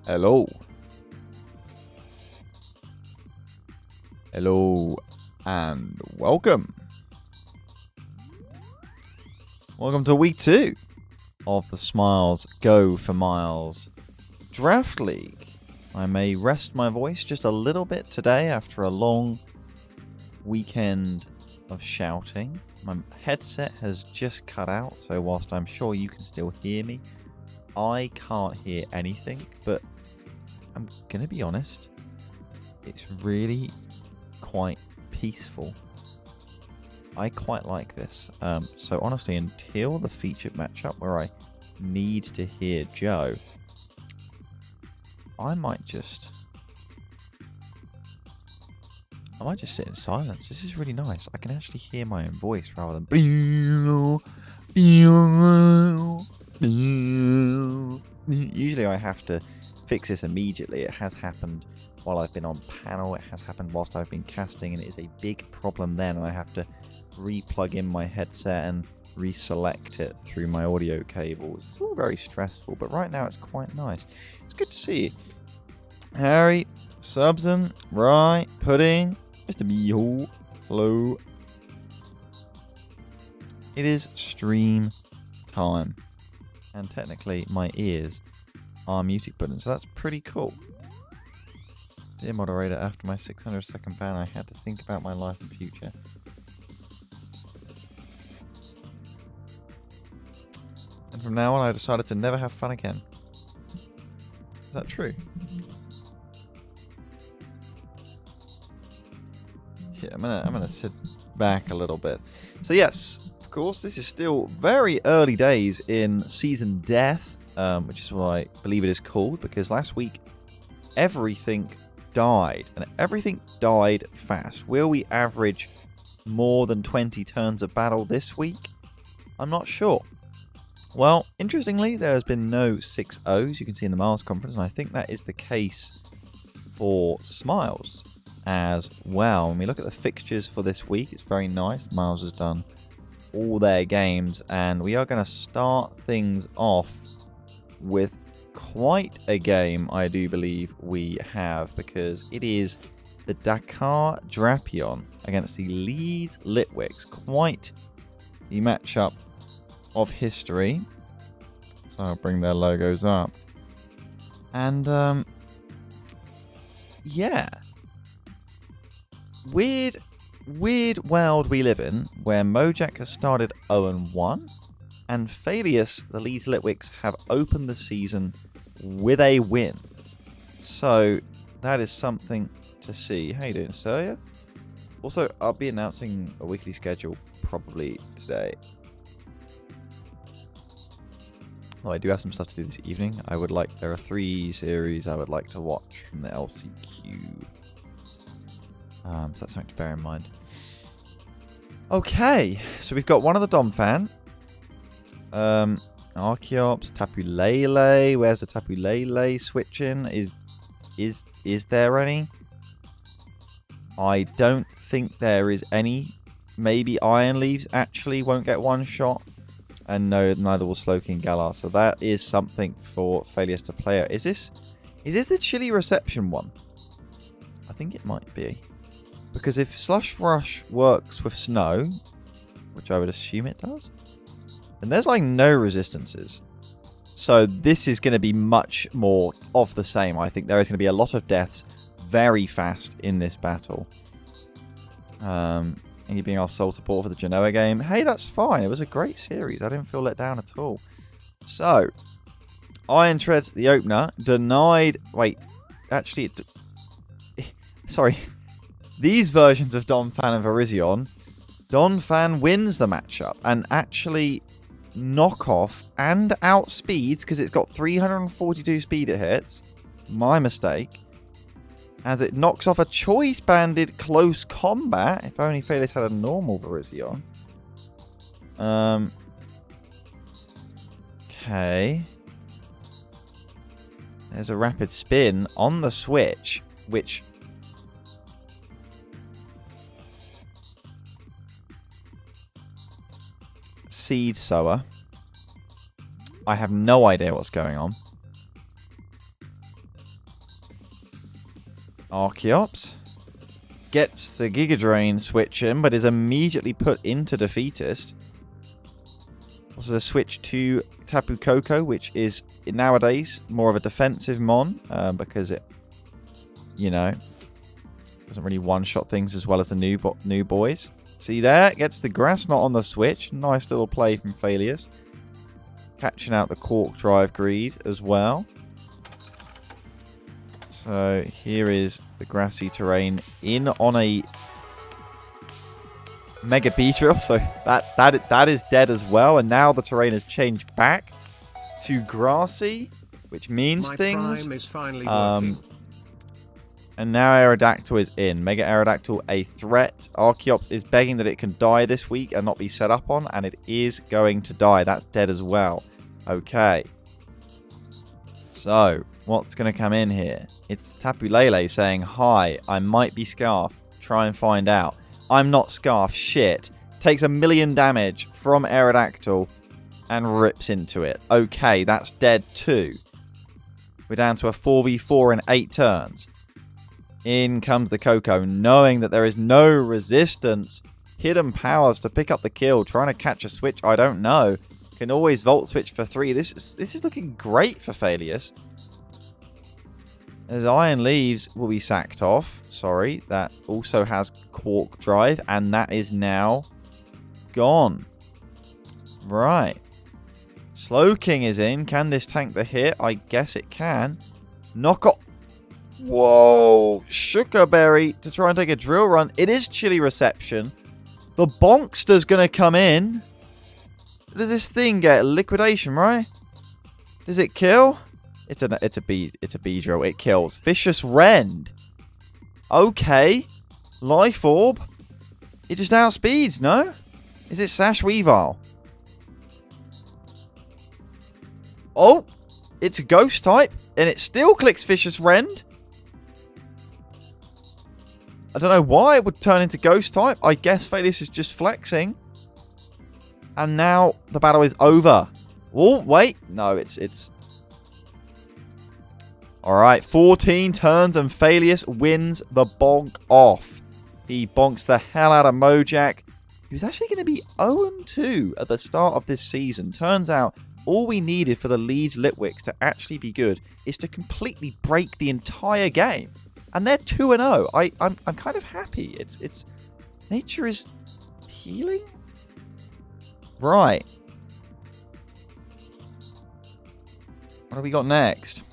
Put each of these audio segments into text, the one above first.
Hello. Hello and welcome. Welcome to week 2 of the Smiles Go for Miles Draft League. I may rest my voice just a little bit today after a long weekend of shouting. My headset has just cut out, so whilst I'm sure you can still hear me, I can't hear anything, but I'm gonna be honest, it's really quite peaceful. I quite like this. So honestly, until the featured matchup where I need to hear Joe, I might just sit in silence. This is really nice. I can actually hear my own voice rather than usually I have to fix this immediately. It has happened while I've been on panel. It has happened whilst I've been casting, and it is a big problem then. And I have to re-plug in my headset and reselect it through my audio cables. It's all very stressful, but right now it's quite nice. It's good to see you. Harry, Subson, Right, Pudding, Mr. Beehole, hello. It is stream time, and technically my ears are muted button, so that's pretty cool. Dear moderator, after my 600-second ban, I had to think about my life and future. And from now on, I decided to never have fun again. Is that true? Yeah, I'm gonna sit back a little bit. So yes, of course, this is still very early days in Season Death, which is what I believe it is called, because last week everything died, and everything died fast. Will we average more than 20 turns of battle this week? I'm not sure. Well, interestingly, there has been no 6-0s you can see in the Miles Conference, and I think that is the case for Smiles as well. When we look at the fixtures for this week, it's very nice. Miles has done all their games, and we are going to start things off with quite a game, I do believe we have, because it is the Dakar Drapion against the Leeds Litwicks. Quite the matchup of history. So I'll bring their logos up. And, yeah. Weird world we live in, where Mojack has started 0-1, and Phalius, the Leeds Litwicks, have opened the season with a win. So that is something to see. How you doing, sir? Also, I'll be announcing a weekly schedule probably today. Well, I do have some stuff to do this evening. There are 3 series I would like to watch from the LCQ. So that's something to bear in mind. Okay, so we've got one of the Dom fan. Archeops, Tapu Lele. Where's the Tapu Lele switching? Is there any? I don't think there is any. Maybe Iron Leaves actually won't get one shot. And no, neither will Slowking Galar. So that is something for Phalius to play out. Is this the Chili Reception one? I think it might be. Because if Slush Rush works with Snow, which I would assume it does, and there's like no resistances. So this is going to be much more of the same. I think there is going to be a lot of deaths very fast in this battle. And you being our sole support for the Genoa game. Hey, that's fine. It was a great series. I didn't feel let down at all. So, Iron Tread, the opener, denied... Wait, actually... Sorry. These versions of Donphan and Virizion, Donphan wins the matchup and actually knock off and outspeeds, because it's got 342 speed it hits. My mistake. As it knocks off a Choice Banded Close Combat. If only Phalius had a normal Virizion. Okay. There's a Rapid Spin on the Switch, which... Seed Sower. I have no idea what's going on. Archeops gets the Giga Drain switch in, but is immediately put into Defeatist. Also, the switch to Tapu Koko, which is nowadays more of a defensive mon, because it, you know, doesn't really one-shot things as well as the new boys. See there, gets the Grass Knot on the switch. Nice little play from Failures. Catching out the Cork Drive Greed as well. So here is the grassy terrain in on a Mega Beedrill. So that is dead as well. And now the terrain has changed back to grassy, which means things. Prime is finally working. And now Aerodactyl is in. Mega Aerodactyl a threat. Archeops is begging that it can die this week and not be set up on. And it is going to die. That's dead as well. Okay. So, what's going to come in here? It's Tapu Lele saying, hi, I might be Scarf. Try and find out. I'm not Scarf. Shit. Takes 1,000,000 damage from Aerodactyl and rips into it. Okay, that's dead too. We're down to a 4v4 in 8 turns. In comes the Koko, knowing that there is no resistance. Hidden powers to pick up the kill. Trying to catch a switch, I don't know. Can always Volt Switch for 3. This is looking great for Failures. As Iron Leaves will be sacked off. Sorry, that also has Cork Drive, and that is now gone. Right. Slowking is in. Can this tank the hit? I guess it can. Knock off. Whoa. Sugar Berry to try and take a drill run. It is Chilly Reception. The Bonkster's going to come in. Does this thing get liquidation, right? Does it kill? It's a Beedrill. It kills. Vicious Rend. Okay. Life Orb. It just outspeeds, no? Is it Sash Weavile? Oh, it's a Ghost type, and it still clicks Vicious Rend. I don't know why it would turn into Ghost type. I guess Failures is just flexing. And now the battle is over. Oh, wait. No, it's... Alright, 14 turns and Failures wins the bonk off. He bonks the hell out of Mojak, who's actually going to be 0-2 at the start of this season. Turns out, all we needed for the Leeds Litwicks to actually be good is to completely break the entire game. And they're 2-0. I'm kind of happy. It's nature is healing? Right. What have we got next?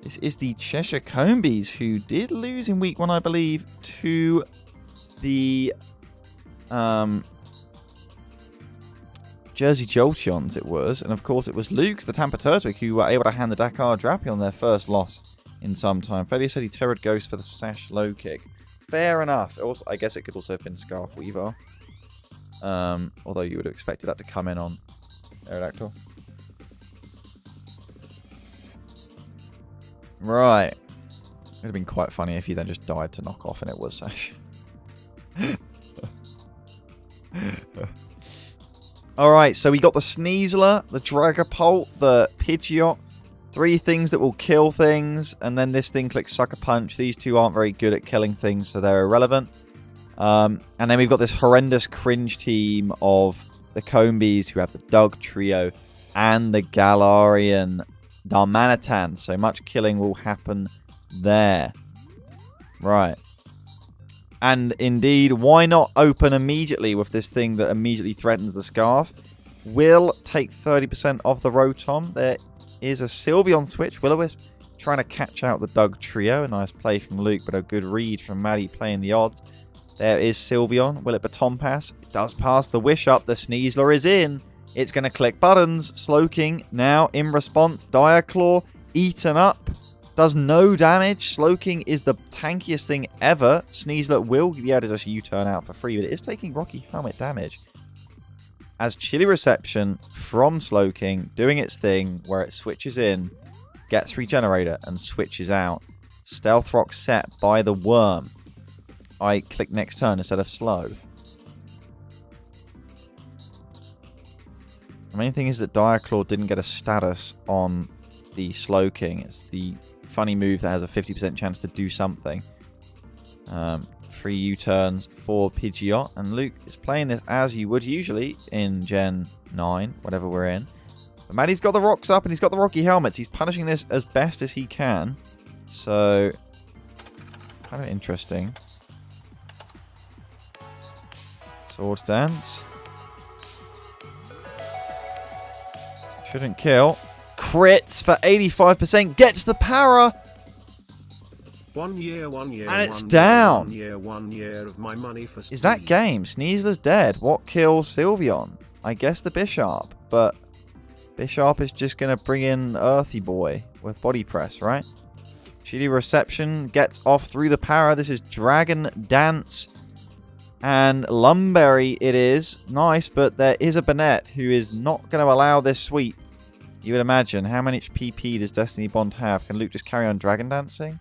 This is the Cheshire Combees, who did lose in week 1, I believe, to the Jersey Jolteons, it was. And, of course, it was Luke, the Tampa Turtwig, who were able to hand the Dakar Drapion their first loss in some time. Fairly said he terrored Ghost for the Sash low kick. Fair enough. Also, I guess it could also have been Scarf Weaver. Although you would have expected that to come in on Aerodactyl. Right. It would have been quite funny if he then just died to knock off and it was Sash. Alright, so we got the Sneasler, the Dragapult, the Pidgeot. 3 things that will kill things. And then this thing clicks Sucker Punch. These 2 aren't very good at killing things, so they're irrelevant. And then we've got this horrendous cringe team of the Combees, who have the Dog Trio and the Galarian Darmanitan. So much killing will happen there. Right. And indeed, why not open immediately with this thing that immediately threatens the Scarf? Will take 30% of the Rotom. There is a Sylveon switch. Will-O-Wisp trying to catch out the Dug Trio. A nice play from Luke, but a good read from Maddie playing the odds. There is Sylveon. Will it baton pass? It does pass the Wish Up. The Sneasler is in. It's going to click buttons. Slowking now in response. Dire Claw eaten up. Does no damage. Slowking is the tankiest thing ever. Sneasler will be able to just U-turn out for free, but it is taking Rocky Helmet damage. As Chilly Reception from Slowking doing its thing where it switches in, gets Regenerator, and switches out. Stealth Rock set by the Worm. I click next turn instead of slow. The main thing is that Dire Claw didn't get a status on the Slowking. It's the funny move that has a 50% chance to do something. 3 U-turns for Pidgeot, and Luke is playing this as you would usually in Gen 9, whatever we're in. But Maddie's got the rocks up and he's got the rocky helmets. He's punishing this as best as he can. So, kind of interesting. Sword Dance. Shouldn't kill. Crits for 85%. Gets the para. 1 year, 1 year. And it's down. 1 year of my money for Is that game? Sneasler's dead. What kills Sylveon? I guess the Bisharp. But Bisharp is just going to bring in Earthy Boy with Body Press, right? Shitty Reception gets off through the para. This is Dragon Dance. And Lumberry it is. Nice, but there is a Banette who is not going to allow this sweep. You would imagine. How many PP does Destiny Bond have? Can Luke just carry on Dragon Dancing?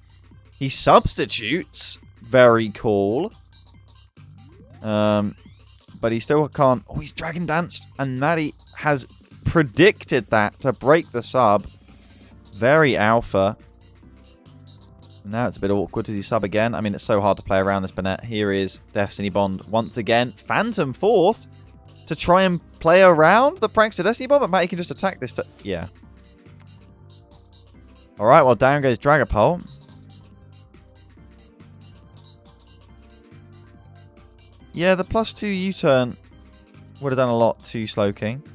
He substitutes. Very cool. But he still can't. Oh, he's Dragon Danced. And Maddie has predicted that to break the sub. Very alpha. Now it's a bit awkward. Does he sub again? I mean, it's so hard to play around this Banette. Here is Destiny Bond once again. Phantom Force to try and play around the Prankster Destiny Bond, but Matty can just attack this. Yeah. Alright, well, down goes Dragapult. Yeah, the +2 U-turn would have done a lot to Slowking.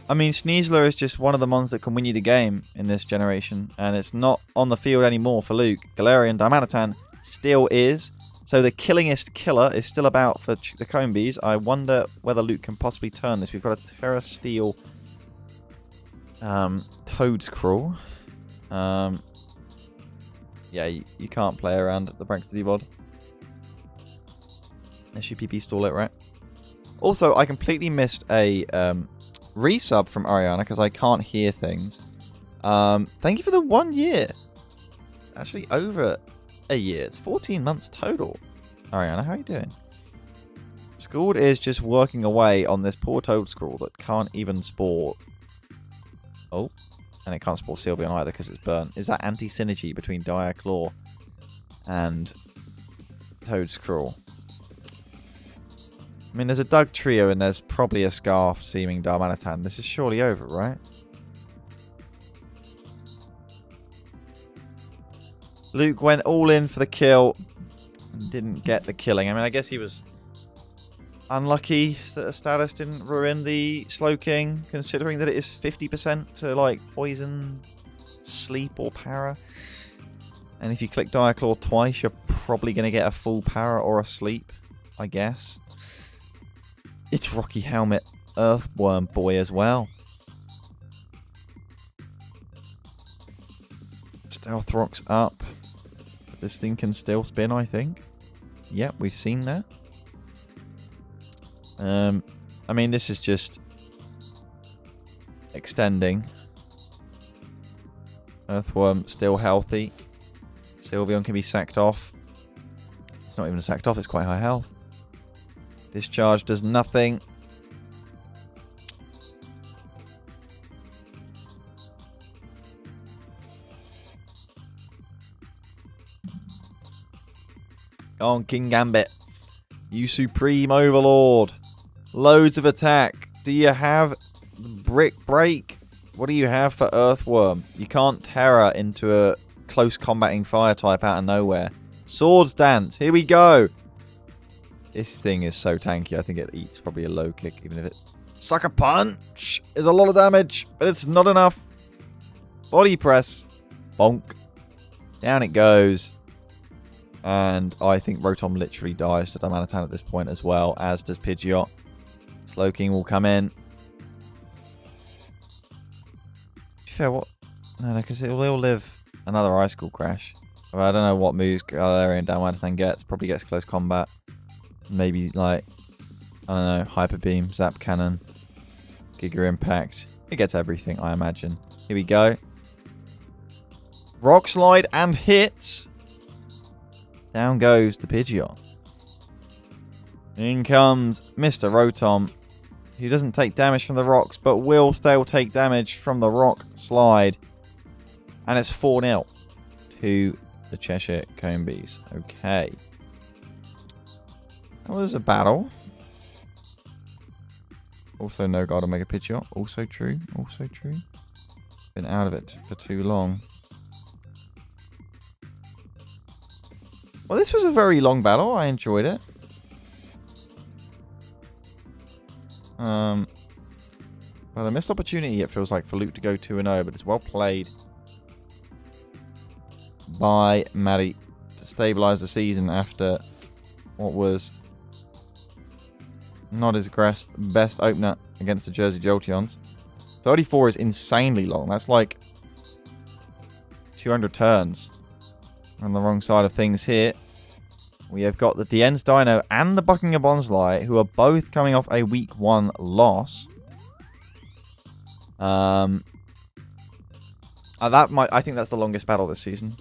I mean, Sneasler is just one of the mons that can win you the game in this generation, and it's not on the field anymore for Luke. Galarian Diamanitan still is, so the killingest killer is still about for the Combees. I wonder whether Luke can possibly turn this. We've got a Terra Steel Toadscrawl. Yeah, you can't play around the Prankster D-Bod. Unless you PP stall it, right? Also, I completely missed a resub from Ariana because I can't hear things. Thank you for the 1 year. Actually, over a year. It's 14 months total. Ariana, how are you doing? Scald is just working away on this poor Toadscrawl that can't even spore. Oh, and it can't spore Sylveon either because it's burnt. Is that anti-synergy between Dire Claw and Toadscrawl? I mean, there's a Doug Trio and there's probably a Scarf-seeming Darmanitan. This is surely over, right? Luke went all in for the kill and didn't get the killing. I mean, I guess he was unlucky that the status didn't ruin the Slowking, considering that it is 50% to, like, Poison, Sleep, or Para. And if you click Dire Claw twice, you're probably going to get a full Para or a Sleep, I guess. It's Rocky Helmet Earthworm Boy as well. Stealth Rock's up. But this thing can still spin, I think. Yep, we've seen that. I mean, this is just extending. Earthworm still healthy. Sylveon can be sacked off. It's not even sacked off, it's quite high health. Discharge does nothing. Go on, King Gambit. You Supreme Overlord. Loads of attack. Do you have Brick Break? What do you have for Earthworm? You can't Terra into a close combating fire type out of nowhere. Swords Dance. Here we go. This thing is so tanky. I think it eats probably a low kick, even if it... Sucker Punch is a lot of damage, but it's not enough. Body Press. Bonk. Down it goes. And I think Rotom literally dies to Diamanitan at this point as well, as does Pidgeot. Slowking will come in. To be fair, what? No, because it will live another Icicle Crash. Well, I don't know what moves Galarian Diamanitan gets. Probably gets close combat. Maybe, like, I don't know, Hyper Beam, Zap Cannon, Giga Impact. It gets everything, I imagine. Here we go. Rock Slide and hits. Down goes the Pidgeot. In comes Mr. Rotom, who doesn't take damage from the rocks, but will still take damage from the Rock Slide. And it's 4-0 to the Cheshire Combees. Okay. That was a battle. Also no God Omega Pidgeot. Also true. Also true. Been out of it for too long. Well, this was a very long battle. I enjoyed it. But a missed opportunity, it feels like, for Luke to go 2-0. But it's well played by Maddie to stabilise the season after what was not his best opener against the Jersey Jolteons. 34 is insanely long. That's like 200 turns. On the wrong side of things here, we have got the Dien's Deino and the Buckingham Bonsly, who are both coming off a week 1 loss. I think that's the longest battle this season.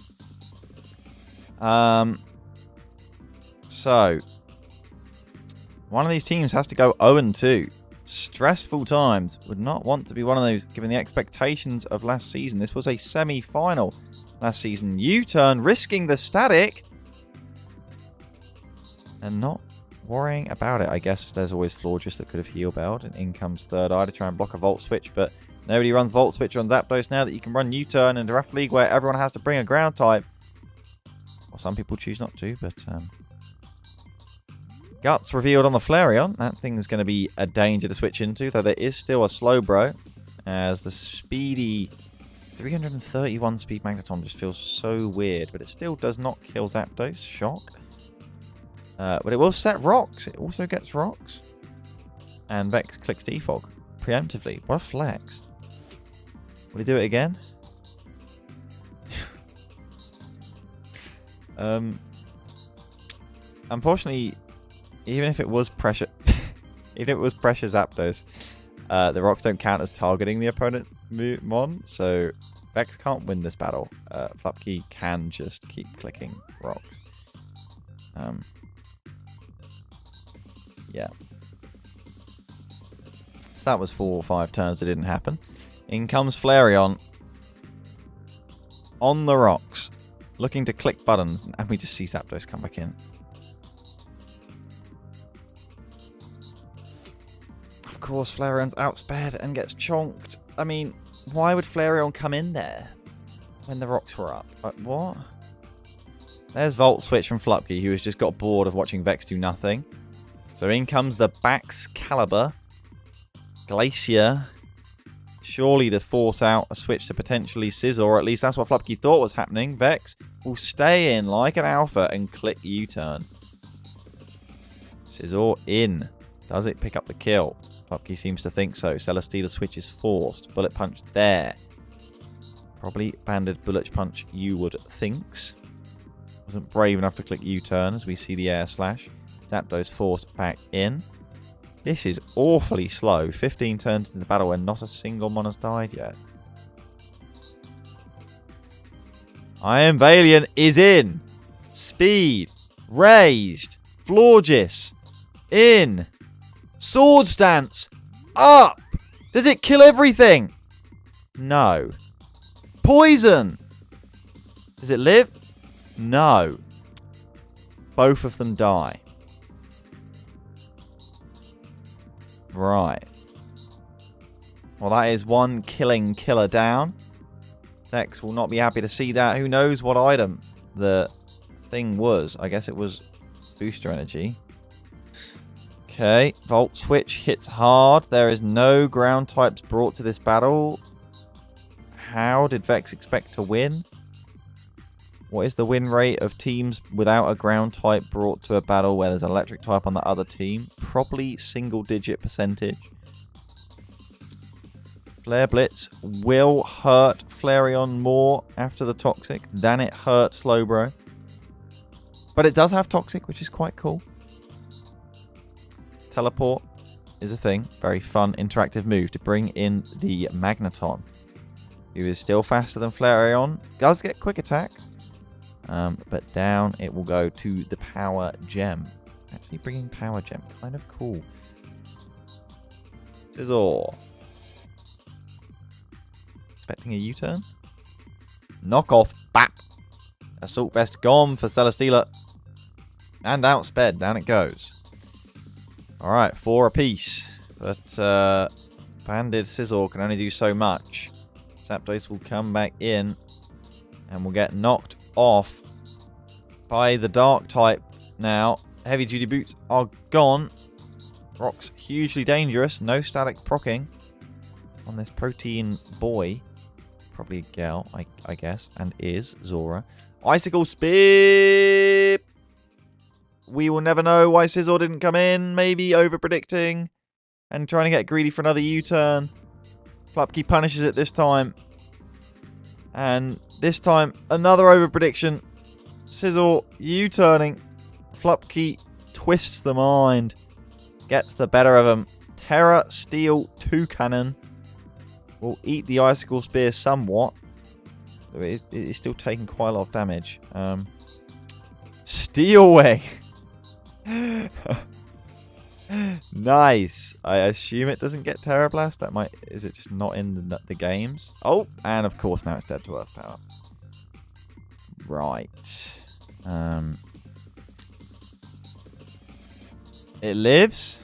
So one of these teams has to go 0-2. Stressful times. Would not want to be one of those, given the expectations of last season. This was a semi-final last season. U-turn, risking the static. And not worrying about it. I guess there's always Florges that could have heal belled. And in comes Third Eye to try and block a Volt Switch. But nobody runs Volt Switch on Zapdos now that you can run U-turn in Draft League where everyone has to bring a ground type. Well, some people choose not to, but Guts revealed on the Flareon. That thing is going to be a danger to switch into, though there is still a Slowbro, as the speedy 331 speed Magneton just feels so weird, but it still does not kill Zapdos. Shock. But it will set rocks. It also gets rocks. And Vex clicks Defog preemptively. What a flex. Will he do it again? Unfortunately, even if it was pressure, Zapdos, the rocks don't count as targeting the opponent mon, so Vex can't win this battle. Flupkey can just keep clicking rocks. Yeah. So that was 4 or 5 turns that didn't happen. In comes Flareon on the rocks, looking to click buttons, and we just see Zapdos come back in. Of course, Flareon's outspared and gets chonked. I mean, why would Flareon come in there when the rocks were up? Like, what? There's Volt Switch from Flupkey, who has just got bored of watching Vex do nothing. So in comes the Baxcalibur. Glacier. Surely to force out a switch to potentially Scizor, or at least that's what Flupkey thought was happening. Vex will stay in like an alpha and click U-turn. Scizor in. Does it pick up the kill? Flupkey seems to think so. Celesteela switch is forced. Bullet Punch there. Probably banded Bullet Punch, you would thinks. Wasn't brave enough to click U-turn as we see the Air Slash. Zapdos forced back in. This is awfully slow. 15 turns into the battle and not a single mon has died yet. Iron Valiant is in. Speed. Raised. Florges. In. Swords Dance. Up. Does it kill everything? No. Poison. Does it live? No. Both of them die. Right. Well, that is one killing killer down. Vex will not be happy to see that. Who knows what item the thing was. I guess it was booster energy. Okay. Volt Switch hits hard. There is no ground types brought to this battle. How did Vex expect to win? What is the win rate of teams without a ground type brought to a battle where there's an electric type on the other team? Probably single-digit percentage. Flare Blitz will hurt Flareon more after the Toxic than it hurt Slowbro. But it does have Toxic, which is quite cool. Teleport is a thing. Very fun, interactive move to bring in the Magneton, who is still faster than Flareon. Does get quick attack. But down it will go to the Power Gem. Actually bringing Power Gem. Kind of cool. Scizor. Expecting a U-turn? Knock off. Bap. Assault Vest gone for Celesteela. And outsped. Down it goes. Alright, 4 apiece. But Banded Scizor can only do so much. Zapdos will come back in. And will get knocked off by the Dark type now. Heavy Duty Boots are gone. Rock's hugely dangerous. No static procking on this protein boy. Probably a gal, I guess. And is Zora. Icicle Spear! We will never know why Scizor didn't come in. Maybe over-predicting. And trying to get greedy for another U-turn. Flupkey punishes it this time. And this time, another over-prediction. Scizor U-turning. Flupkey twists the mind. Gets the better of him. Terra Steel 2 Cannon will eat the Icicle Spear somewhat. It is still taking quite a lot of damage. Steel Wing. Nice. I assume it doesn't get Terra Blast. That might. Is it just not in the games? Oh, and of course now it's dead to Earth Power. Right. It lives.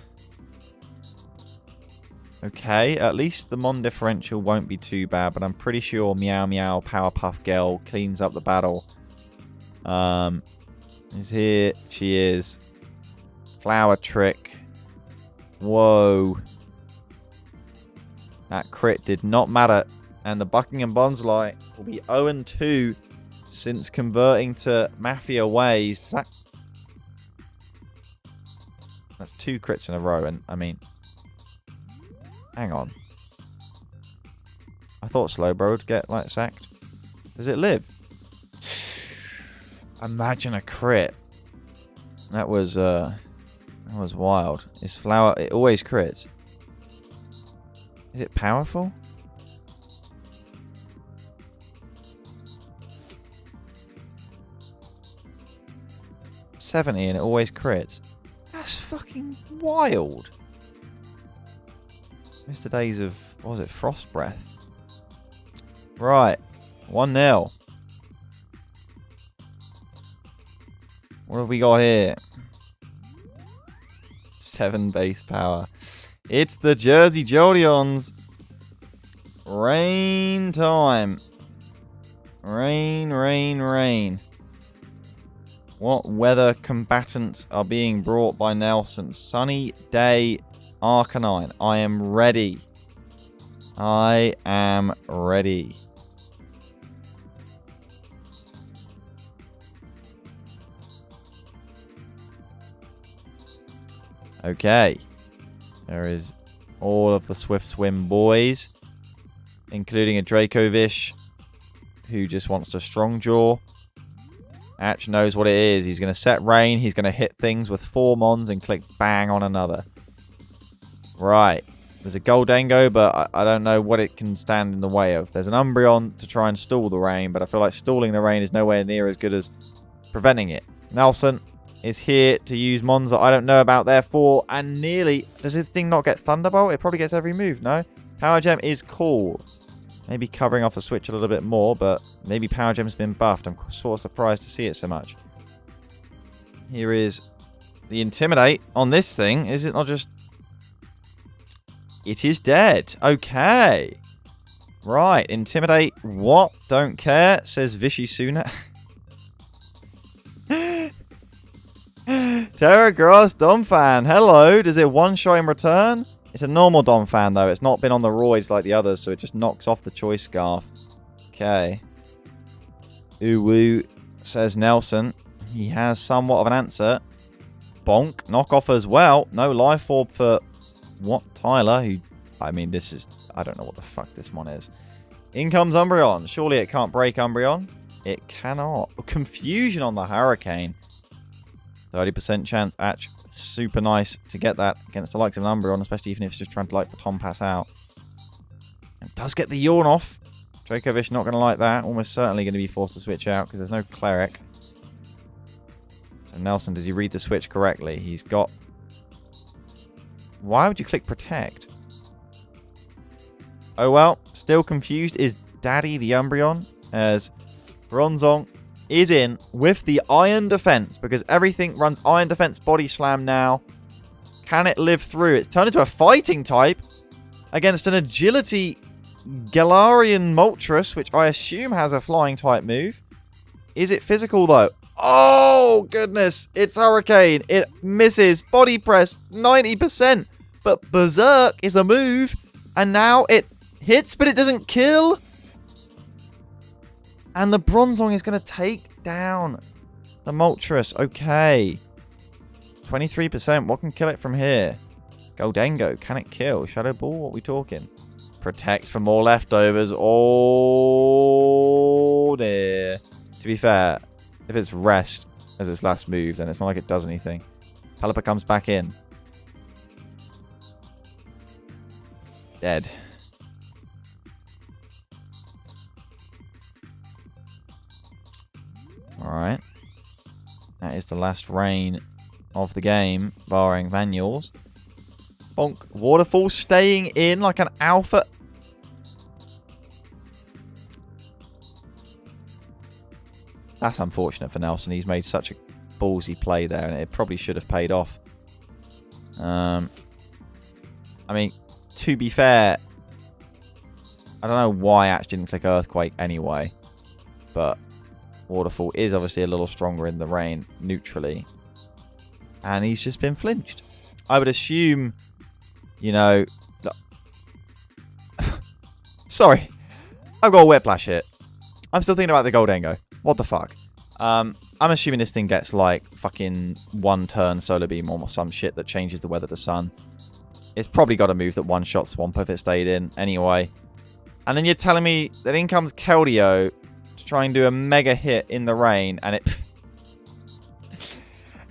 Okay, at least the Mon differential won't be too bad, but I'm pretty sure Meow Meow Powerpuff Girl cleans up the battle. Is here. She is. Flower Trick. Whoa. That crit did not matter. And the Buckingham Bonsly will be 0-2 since converting to Mafia Ways. That's 2 crits in a row. And I mean, hang on. I thought Slowbro would get like sacked. Does it live? Imagine a crit. That was wild. Is Flower? It always crits. Is it powerful? $70 and it always crits. That's fucking wild. Mr. Days of, what was it, Frost Breath. Right. 1-0. What have we got here? 7 base power. It's the Jersey Jolteons. Rain time. Rain, rain, rain. What weather combatants are being brought by Nelson? Sunny day, Arcanine. I am ready. I am ready. Okay. There is all of the Swift Swim boys, including a Dracovish who just wants to Strong Jaw. Atch knows what it is. He's going to set rain. He's going to hit things with 4 Mons and click bang on another. Right. There's a Goldengo, but I don't know what it can stand in the way of. There's an Umbreon to try and stall the rain, but I feel like stalling the rain is nowhere near as good as preventing it. Nelson is here to use Mons that I don't know about, therefore, and nearly... Does this thing not get Thunderbolt? It probably gets every move, no? Power Gem is cool. Maybe covering off the switch a little bit more, but maybe Power Gem's been buffed. I'm sort of surprised to see it so much. Here is the Intimidate on this thing. Is it not just... It is dead. Okay. Right. Intimidate. What? Don't care, says Vishy Suna. Terragrass Donphan. Hello. Does it one-shot in return? It's a normal Donphan, though. It's not been on the roids like the others, so it just knocks off the Choice Scarf. Okay. Ooh-woo, says Nelson. He has somewhat of an answer. Bonk. Knockoff as well. No Life Orb for... What? Tyler? Who... I mean, this is... I don't know what the fuck this one is. In comes Umbreon. Surely it can't break Umbreon. It cannot. Confusion on the Hurricane. 30% chance. Atch. Super nice to get that against the likes of an Umbreon, especially even if it's just trying to like Baton Pass out. And does get the Yawn off. Dracovish not going to like that. Almost certainly going to be forced to switch out because there's no Cleric. So Nelson, does he read the switch correctly? He's got... Why would you click Protect? Oh well, still confused. Is Daddy the Umbreon? As Bronzong is in with the Iron Defense because everything runs Iron Defense Body Slam now. Can it live through? It's turned into a fighting type against an Agility Galarian Moltres, which I assume has a flying type move. Is it physical though? Oh, goodness. It's Hurricane. It misses. Body Press, 90%. But Berserk is a move. And now it hits, but it doesn't kill. And the Bronzong is going to take down the Moltres. Okay. 23%. What can kill it from here? Goldengo. Can it kill? Shadow Ball? What are we talking? Protect for more leftovers. Oh, dear. To be fair, if it's Rest as its last move, then it's not like it does anything. Pelipper comes back in. Dead. Alright. That is the last rain of the game, barring manuals. Bonk. Waterfall staying in like an alpha. That's unfortunate for Nelson. He's made such a ballsy play there, and it probably should have paid off. I mean, to be fair, I don't know why Ash didn't click Earthquake anyway, but Waterfall is obviously a little stronger in the rain, neutrally. And he's just been flinched. I would assume, you know... Sorry. I've got a Whiplash hit. I'm still thinking about the Goldengo. What the fuck? I'm assuming this thing gets, like, fucking one turn Solar Beam or some shit that changes the weather to sun. It's probably got a move that one-shot Swamp if it stayed in anyway. And then you're telling me that in comes Keldeo to try and do a mega hit in the rain, and it...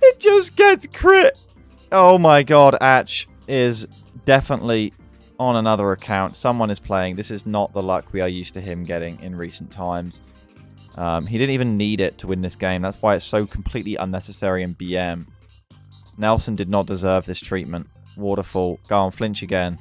it just gets crit. Oh my god, Atch is definitely on another account. Someone is playing. This is not the luck we are used to him getting in recent times. He didn't even need it to win this game. That's why it's so completely unnecessary in BM. Nelson did not deserve this treatment. Waterfall. Go on, flinch again.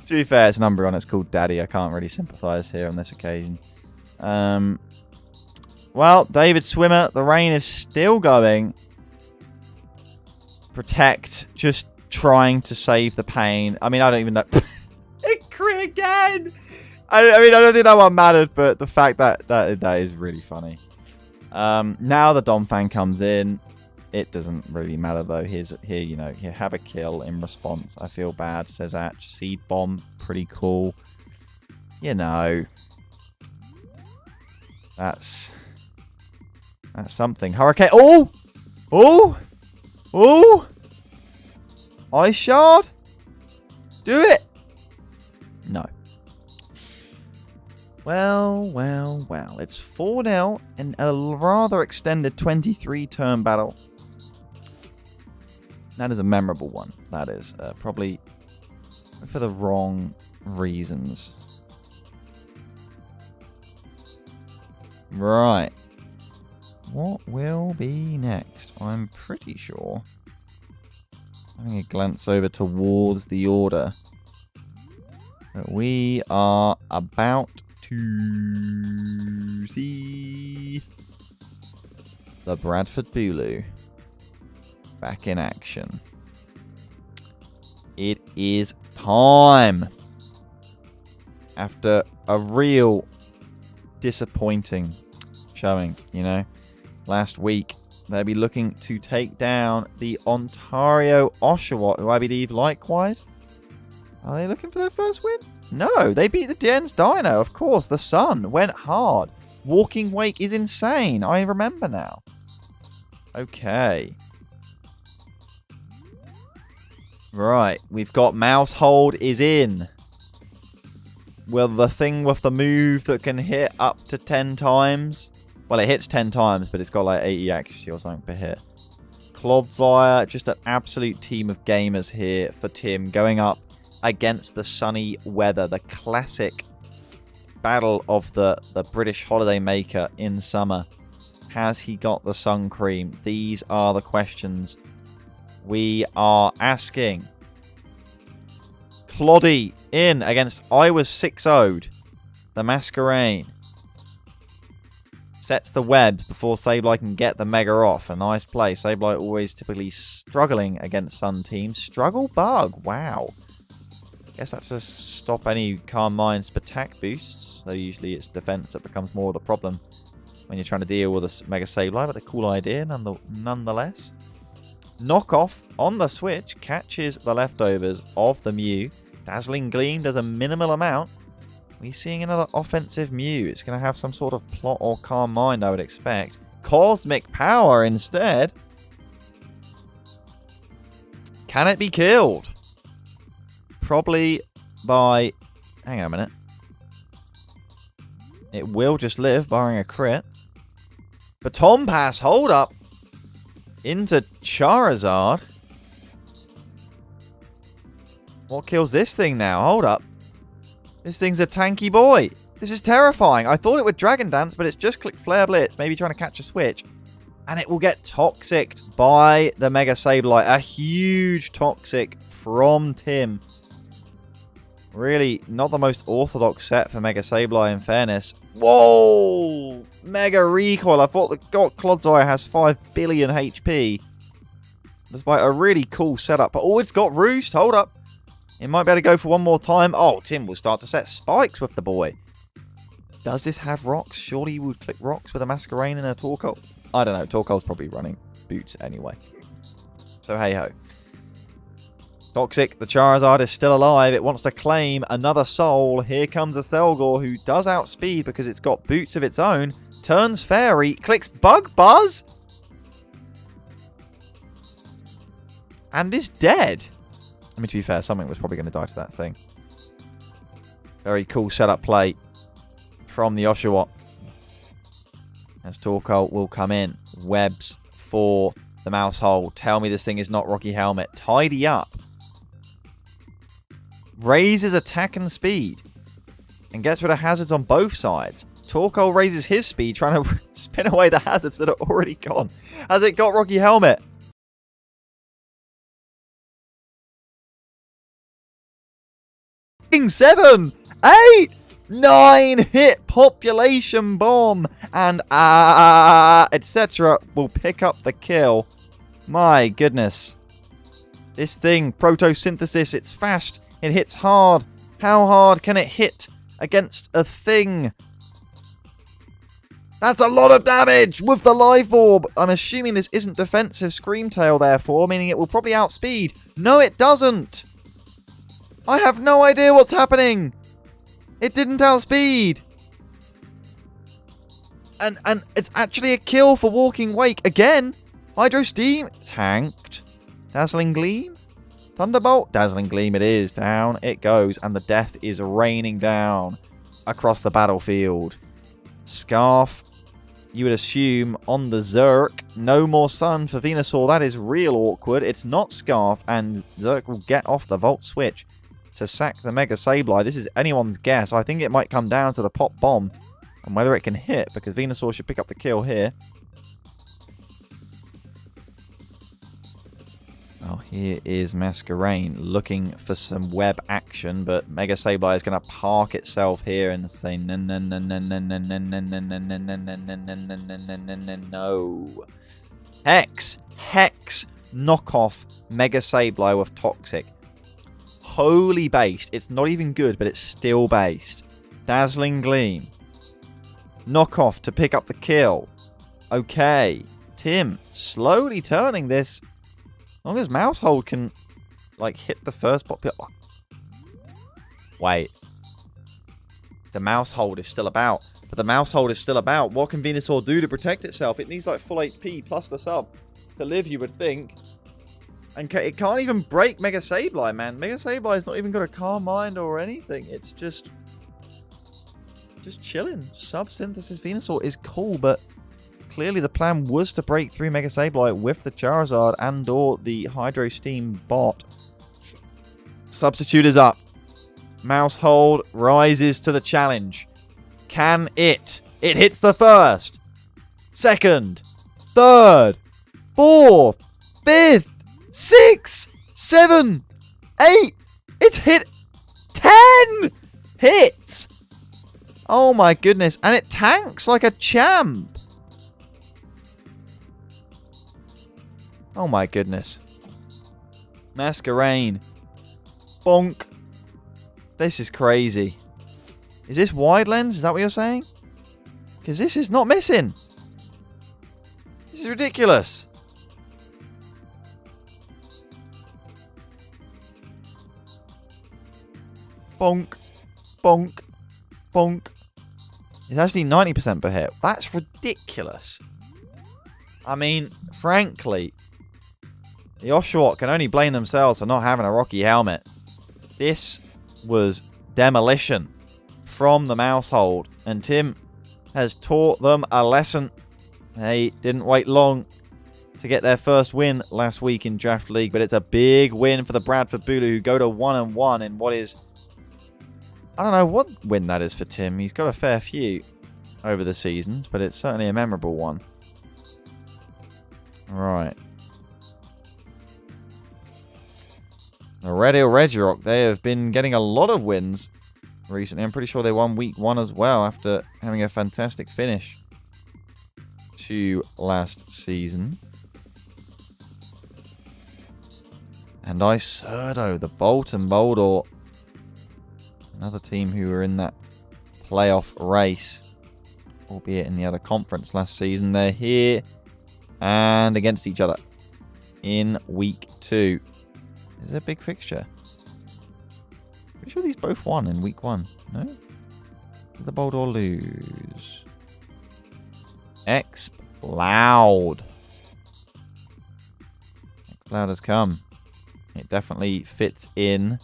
To be fair, it's an Umbreon. It's called Daddy. I can't really sympathise here on this occasion. Well, David Swimmer, the rain is still going. Protect. Just trying to save the pain. I mean, I don't even know. It crit again! I mean, I don't think that one mattered, but the fact that is really funny. Now the Domfang comes in. It doesn't really matter, though. Here, you know, here, have a kill in response. I feel bad, says Atch. Seed Bomb, pretty cool. You know. That's something. Hurricane. Oh! Oh! Oh! Ice Shard? Do it! No. Well, well, well. It's 4-0 in a rather extended 23-turn battle. That is a memorable one. That is probably for the wrong reasons. Right. What will be next? I'm pretty sure. Having a glance over towards the order that we are about to see the Bradford Bulu back in action. It is time. After a real disappointing showing, you know. Last week, they'll be looking to take down the Ontario Oshawott, who I believe likewise. Are they looking for their first win? No, they beat the Gens Deino, of course. The sun went hard. Walking Wake is insane. I remember now. Okay. Right, we've got Mousehold is in. Will the thing with the move that can hit up to 10 times... Well, it hits 10 times, but it's got like 80 accuracy or something per hit. Clodsire, just an absolute team of gamers here for Tim, going up against the sunny weather, the classic battle of the British holiday maker in summer. Has he got the sun cream? These are the questions we are asking. Cloddy in against I was 6-0'd. The Masquerain. Sets the webs before Sableye can get the Mega off. A nice play. Sableye always typically struggling against Sun teams. Struggle Bug. Wow. Guess that's to stop any Calm Mind's attack boosts. Though usually it's defense that becomes more of the problem when you're trying to deal with a Mega Sableye. But a cool idea nonetheless. Knockoff on the switch catches the leftovers of the Mew. Dazzling Gleam does a minimal amount. We're seeing another offensive Mew. It's going to have some sort of plot or Calm Mind, I would expect. Cosmic Power instead. Can it be killed? Probably by... Hang on a minute. It will just live, barring a crit. Baton Pass, hold up. Into Charizard. What kills this thing now? Hold up. This thing's a tanky boy. This is terrifying. I thought it would Dragon Dance, but it's just click Flare Blitz, maybe trying to catch a switch. And it will get Toxiced by the Mega Sableye. A huge Toxic from Tim. Really, not the most orthodox set for Mega Sableye, in fairness. Whoa! Mega Recoil. I thought the Clodsire has 5 billion HP. Despite a really cool setup. But, oh, it's got Roost. Hold up. It might be able to go for one more time. Oh, Tim will start to set spikes with the boy. Does this have rocks? Surely you would click rocks with a Masquerain and a Torkoal. I don't know. Torkoal's probably running boots anyway. So, hey-ho. Toxic, the Charizard is still alive. It wants to claim another soul. Here comes a Selgor who does outspeed because it's got boots of its own. Turns Fairy, clicks Bug Buzz. And is dead. I mean, to be fair, something was probably going to die to that thing. Very cool setup play from the Oshawott. As Torkoal will come in. Webs for the Mousehole. Tell me this thing is not Rocky Helmet. Tidy up. Raises attack and speed. And gets rid of hazards on both sides. Torkoal raises his speed, trying to spin away the hazards that are already gone. Has it got Rocky Helmet? Seven, 8, 9 hit population bomb. And etc. will pick up the kill. My goodness. This thing, Protosynthesis, it's fast. It hits hard. How hard can it hit against a thing? That's a lot of damage with the Life Orb. I'm assuming this isn't defensive Screamtail, therefore, meaning it will probably outspeed. No, it doesn't. I have no idea what's happening. It didn't outspeed. And it's actually a kill for Walking Wake. Again, Hydro Steam tanked. Dazzling Gleam. Thunderbolt. Dazzling Gleam it is. Down it goes. And the death is raining down across the battlefield. Scarf, you would assume, on the Zerk. No more Sun for Venusaur. That is real awkward. It's not Scarf. And Zerk will get off the Volt Switch to sack the Mega Sableye. This is anyone's guess. I think it might come down to the Pop Bomb and whether it can hit, because Venusaur should pick up the kill here. Oh, here is Masquerain looking for some web action, but Mega Sableye is going to park itself here and say no. Hex, knockoff Mega Sableye with Toxic. Holy based. It's not even good, but it's still based. Dazzling Gleam. Knockoff to pick up the kill. Okay. Tim slowly turning this. As long as Mousehold can, like, hit the first popular... Wait. The Mousehold is still about. But the Mousehold is still about. What can Venusaur do to protect itself? It needs, like, full HP plus the sub to live, you would think. And it can't even break Mega Sableye, man. Mega Sableye's not even got a Calm Mind or anything. It's just chilling. Sub-Synthesis Venusaur is cool, but clearly the plan was to break through Mega Sableye with the Charizard and or the Hydro Steam bot. Substitute is up. Mousehold rises to the challenge. Can it? It hits the first, second, third, fourth, fifth, 6, 7, 8. It's hit 10. hits! Oh my goodness. And it tanks like a champ. Oh my goodness. Masquerain. Bonk. This is crazy. Is this wide lens? Is that what you're saying? Because this is not missing. This is ridiculous. Bonk. Bonk. Bonk. It's actually 90% per hit. That's ridiculous. I mean, frankly, the Oshawott can only blame themselves for not having a rocky helmet. This was demolition from the Mousehold, and Tim has taught them a lesson. They didn't wait long to get their first win last week in Draft League, but it's a big win for the Bradford Bulu, who go to 1-1 in what is... I don't know what win that is for Tim. He's got a fair few over the seasons, but it's certainly a memorable one. Alright. The Regirock, they have been getting a lot of wins recently. I'm pretty sure they won week 1 as well after having a fantastic finish to last season. And Isurdo, the Bolton Boldore, another team who were in that playoff race, albeit in the other conference last season. They're here and against each other in week 2. Is it a big fixture? Pretty sure these both won in week 1. No? Did the Boldore lose? Exploud. Exploud has come. It definitely fits in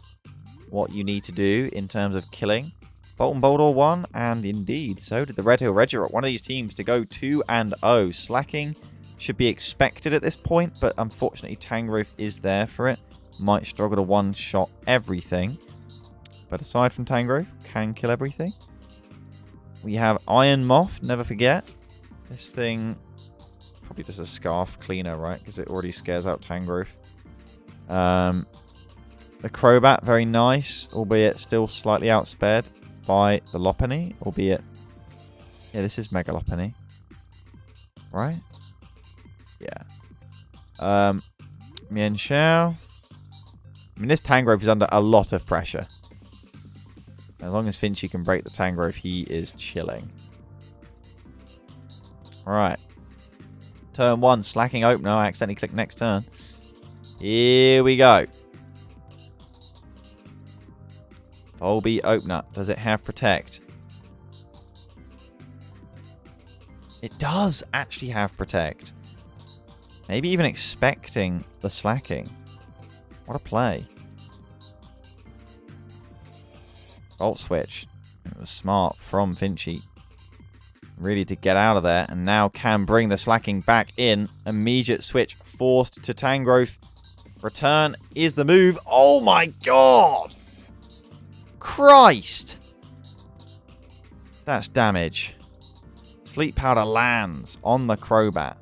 what you need to do in terms of killing. Bolton Boldore won, and indeed, so did the Red Hill Regirock. One of these teams to go 2-0. Slacking should be expected at this point, but unfortunately Tangrowth is there for it. Might struggle to one-shot everything. But aside from Tangrowth, can kill everything. We have Iron Moth, never forget. This thing, probably just a scarf cleaner, right? Because it already scares out Tangrowth. The Crobat, very nice, albeit still slightly outspared by the Lopunny, albeit... Yeah, this is Mega Lopunny. Right? Yeah. Mienshao. I mean, this Tangrowth is under a lot of pressure. As long as Finchy can break the Tangrowth, he is chilling. Alright. Turn 1, slacking opener. I accidentally clicked next turn. Here we go. Volbeat opener. Does it have Protect? It does actually have Protect. Maybe even expecting the slacking. What a play. Volt Switch. It was smart from Finchy. Really to get out of there. And now can bring the slacking back in. Immediate switch forced to Tangrowth. Return is the move. Oh my god! Christ! That's damage. Sleep Powder lands on the Crobat.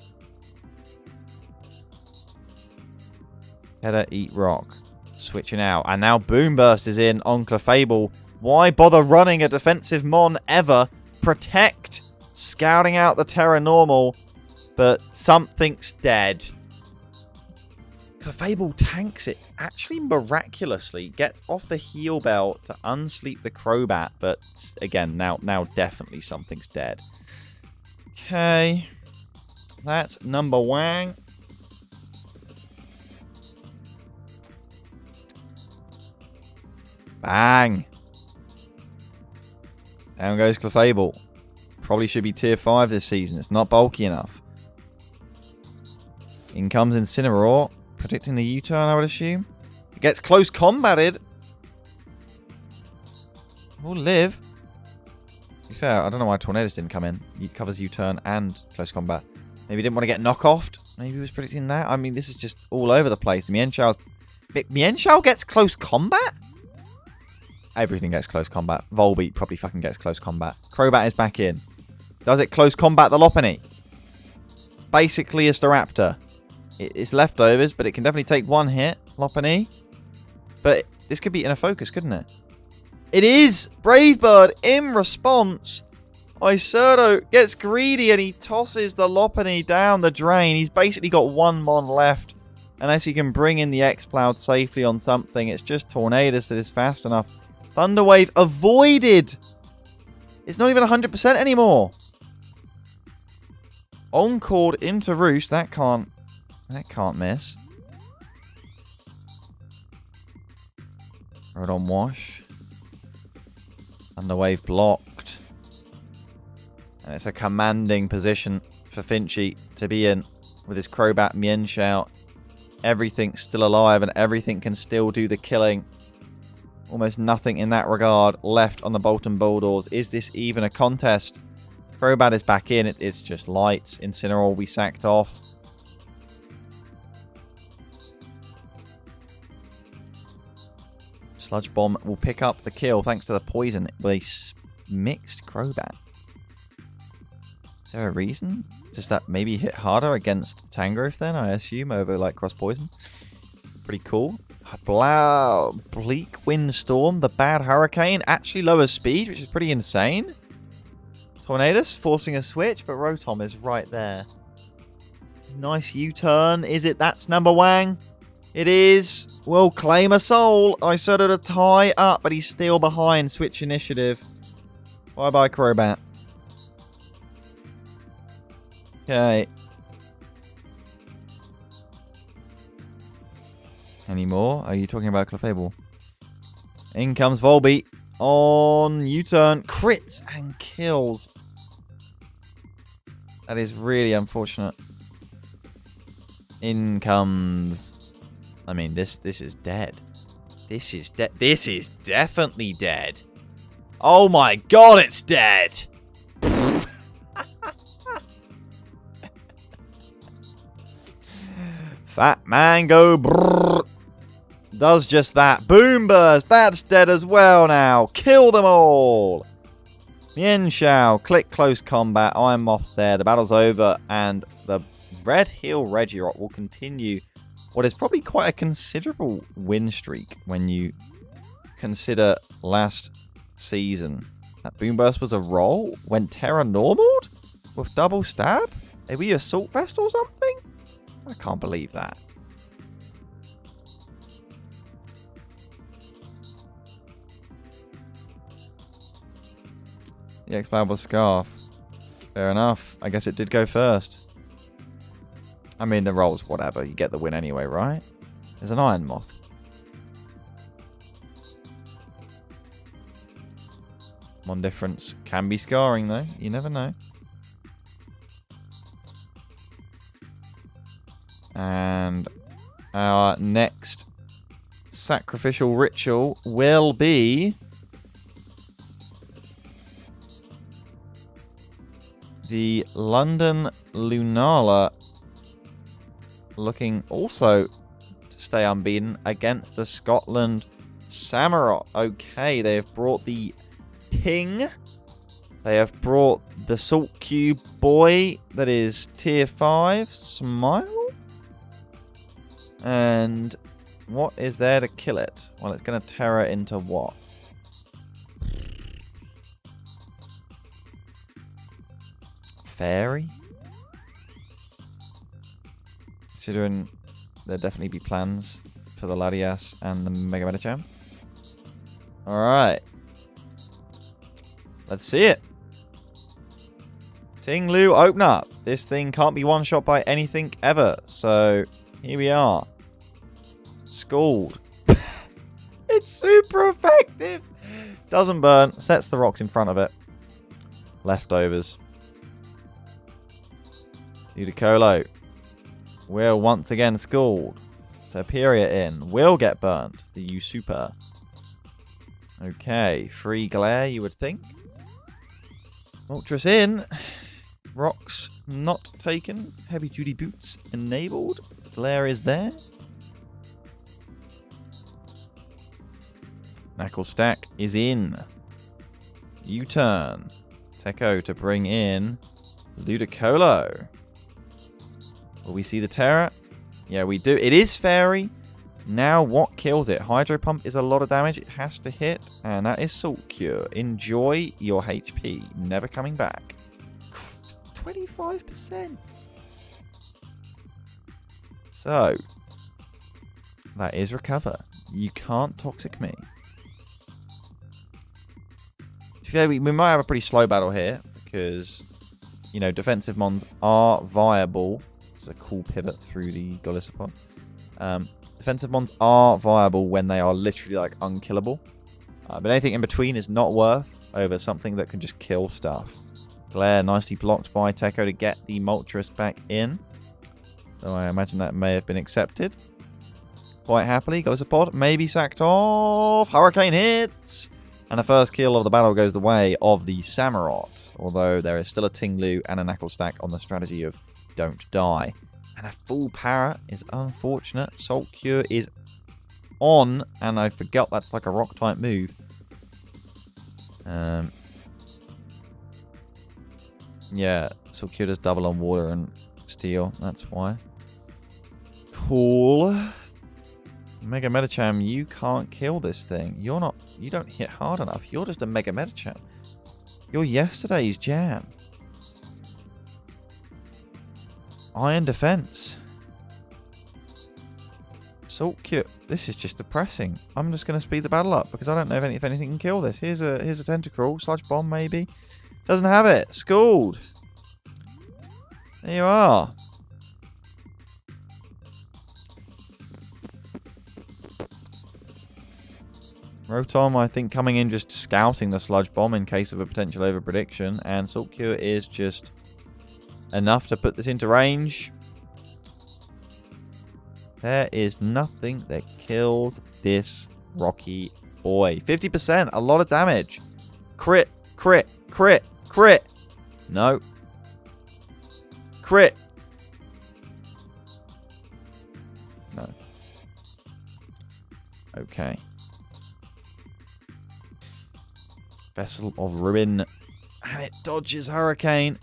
Header, Eat Rock. Switching out. And now Boom Burst is in on Clefable. Why bother running a defensive Mon ever? Protect. Scouting out the Terra Normal. But something's dead. Clefable tanks it. Actually miraculously gets off the heal belt to unsleep the Crobat. But again, now definitely something's dead. Okay. That's number 1. Bang. Down goes Clefable. Probably should be tier 5 this season. It's not bulky enough. In comes Incineroar. Predicting the U-turn, I would assume. It gets close combated. Will live. To be fair, I don't know why Tornadus didn't come in. He covers U-turn and close combat. Maybe he didn't want to get knock-offed. Maybe he was predicting that. I mean, this is just all over the place. Mienshao gets close combat? Everything gets close combat. Volbeat probably fucking gets close combat. Crobat is back in. Does it close combat the Lopunny? Basically, it's the Raptor. It's leftovers, but it can definitely take one hit. Lopunny. But this could be inner focus, couldn't it? It is Brave Bird in response. Isurdo gets greedy and he tosses the Lopunny down the drain. He's basically got one Mon left. Unless he can bring in the X-Cloud safely on something. It's just Tornadus that is fast enough. Thunder Wave avoided. It's not even 100% anymore. Encored into Roost. That can't miss. Rodon Wash. Thunder Wave blocked. And it's a commanding position for Finchy to be in with his Crobat Mienshao. Everything's still alive and everything can still do the killing. Almost nothing in that regard left on the Boltund Boldores. Is this even a contest? Crobat is back in. It's just lights. Incineroar will be sacked off. Sludge Bomb will pick up the kill thanks to the poison with a mixed Crobat. Is there a reason? Does that maybe hit harder against Tangrowth then, I assume, over like cross poison? Pretty cool. Bleak Windstorm, the bad hurricane, actually lowers speed, which is pretty insane. Tornadus forcing a switch, but Rotom is right there. Nice U-turn. Is it? That's number Wang. It is. Will claim a soul. I started to tie up, but he's still behind. Switch initiative. Bye-bye, Crobat. Okay. Any more? Are you talking about Clefable? In comes Volbeat on U-turn. Crits and kills. That is really unfortunate. In comes... I mean, this is dead. This is dead. This is definitely dead. Oh my god, it's dead! Fat Mango brrr, does just that. Boom Burst, that's dead as well now. Kill them all. Mienshao, click close combat. Iron Moth's there. The battle's over. And the Red Heel Regirock will continue what is probably quite a considerable win streak when you consider last season. That Boom Burst was a roll. Went Terra Normaled with double stab? Are we Assault Vest or something? I can't believe that. The Excalibur Scarf. Fair enough. I guess it did go first. I mean, the rolls, whatever. You get the win anyway, right? There's an Iron Moth. One difference can be scarring, though. You never know. And our next sacrificial ritual will be the London Lunala, looking also to stay unbeaten against the Scotland Samurott. Okay, they have brought the Ting. They have brought the Salt Cube Boy that is tier 5. Smile? And what is there to kill it? Well, it's going to Terra into what? Fairy? Considering there'll definitely be plans for the Latias and the Mega Medicham. Alright. Let's see it. Ting Lu, open up. This thing can't be one-shot by anything ever. So, here we are. Scald. It's super effective. Doesn't burn. Sets the rocks in front of it. Leftovers. Ludicolo will once again Scald. Superior in. Will get burnt. The Usuper. Okay. Free Glare, you would think. Ultras in. Rocks not taken. Heavy duty boots enabled. Glare is there. Knuckle Stack is in. U-turn. Techo to bring in Ludicolo. Will we see the Terra? Yeah, we do. It is Fairy. Now, what kills it? Hydro Pump is a lot of damage. It has to hit, and that is Salt Cure. Enjoy your HP. Never coming back. 25%. So, that is Recover. You can't Toxic me. To be fair, we might have a pretty slow battle here, because, you know, defensive mons are viable. It's a cool pivot through the Golisopod. Defensive mons are viable when they are literally, like, unkillable. But anything in between is not worth over something that can just kill stuff. Glare nicely blocked by Teko to get the Moltres back in. So I imagine that may have been accepted. Quite happily. Golisopod maybe sacked off. Hurricane hits! And the first kill of the battle goes the way of the Samurott. Although there is still a Tinglu and a Knuckle Stack on the strategy of don't die. And a full para is unfortunate. Salt Cure is on. And I forgot that's like a rock type move. Yeah, Salt Cure does double on water and steel. That's why. Cool. Mega Medicham, you can't kill this thing. You don't hit hard enough. You're just a Mega Medicham. You're yesterday's jam. Iron Defense. Salt Cure. This is just depressing. I'm just going to speed the battle up because I don't know if anything can kill this. Here's a Tentacruel. Sludge Bomb, maybe. Doesn't have it. Schooled. There you are. Rotom, I think, coming in just scouting the Sludge Bomb in case of a potential over-prediction. And Salt Cure is just enough to put this into range. There is nothing that kills this Rocky boy. 50%, a lot of damage. Crit, crit, crit, crit. No. Crit. No. Okay. Vessel of Ruin. And it dodges Hurricane.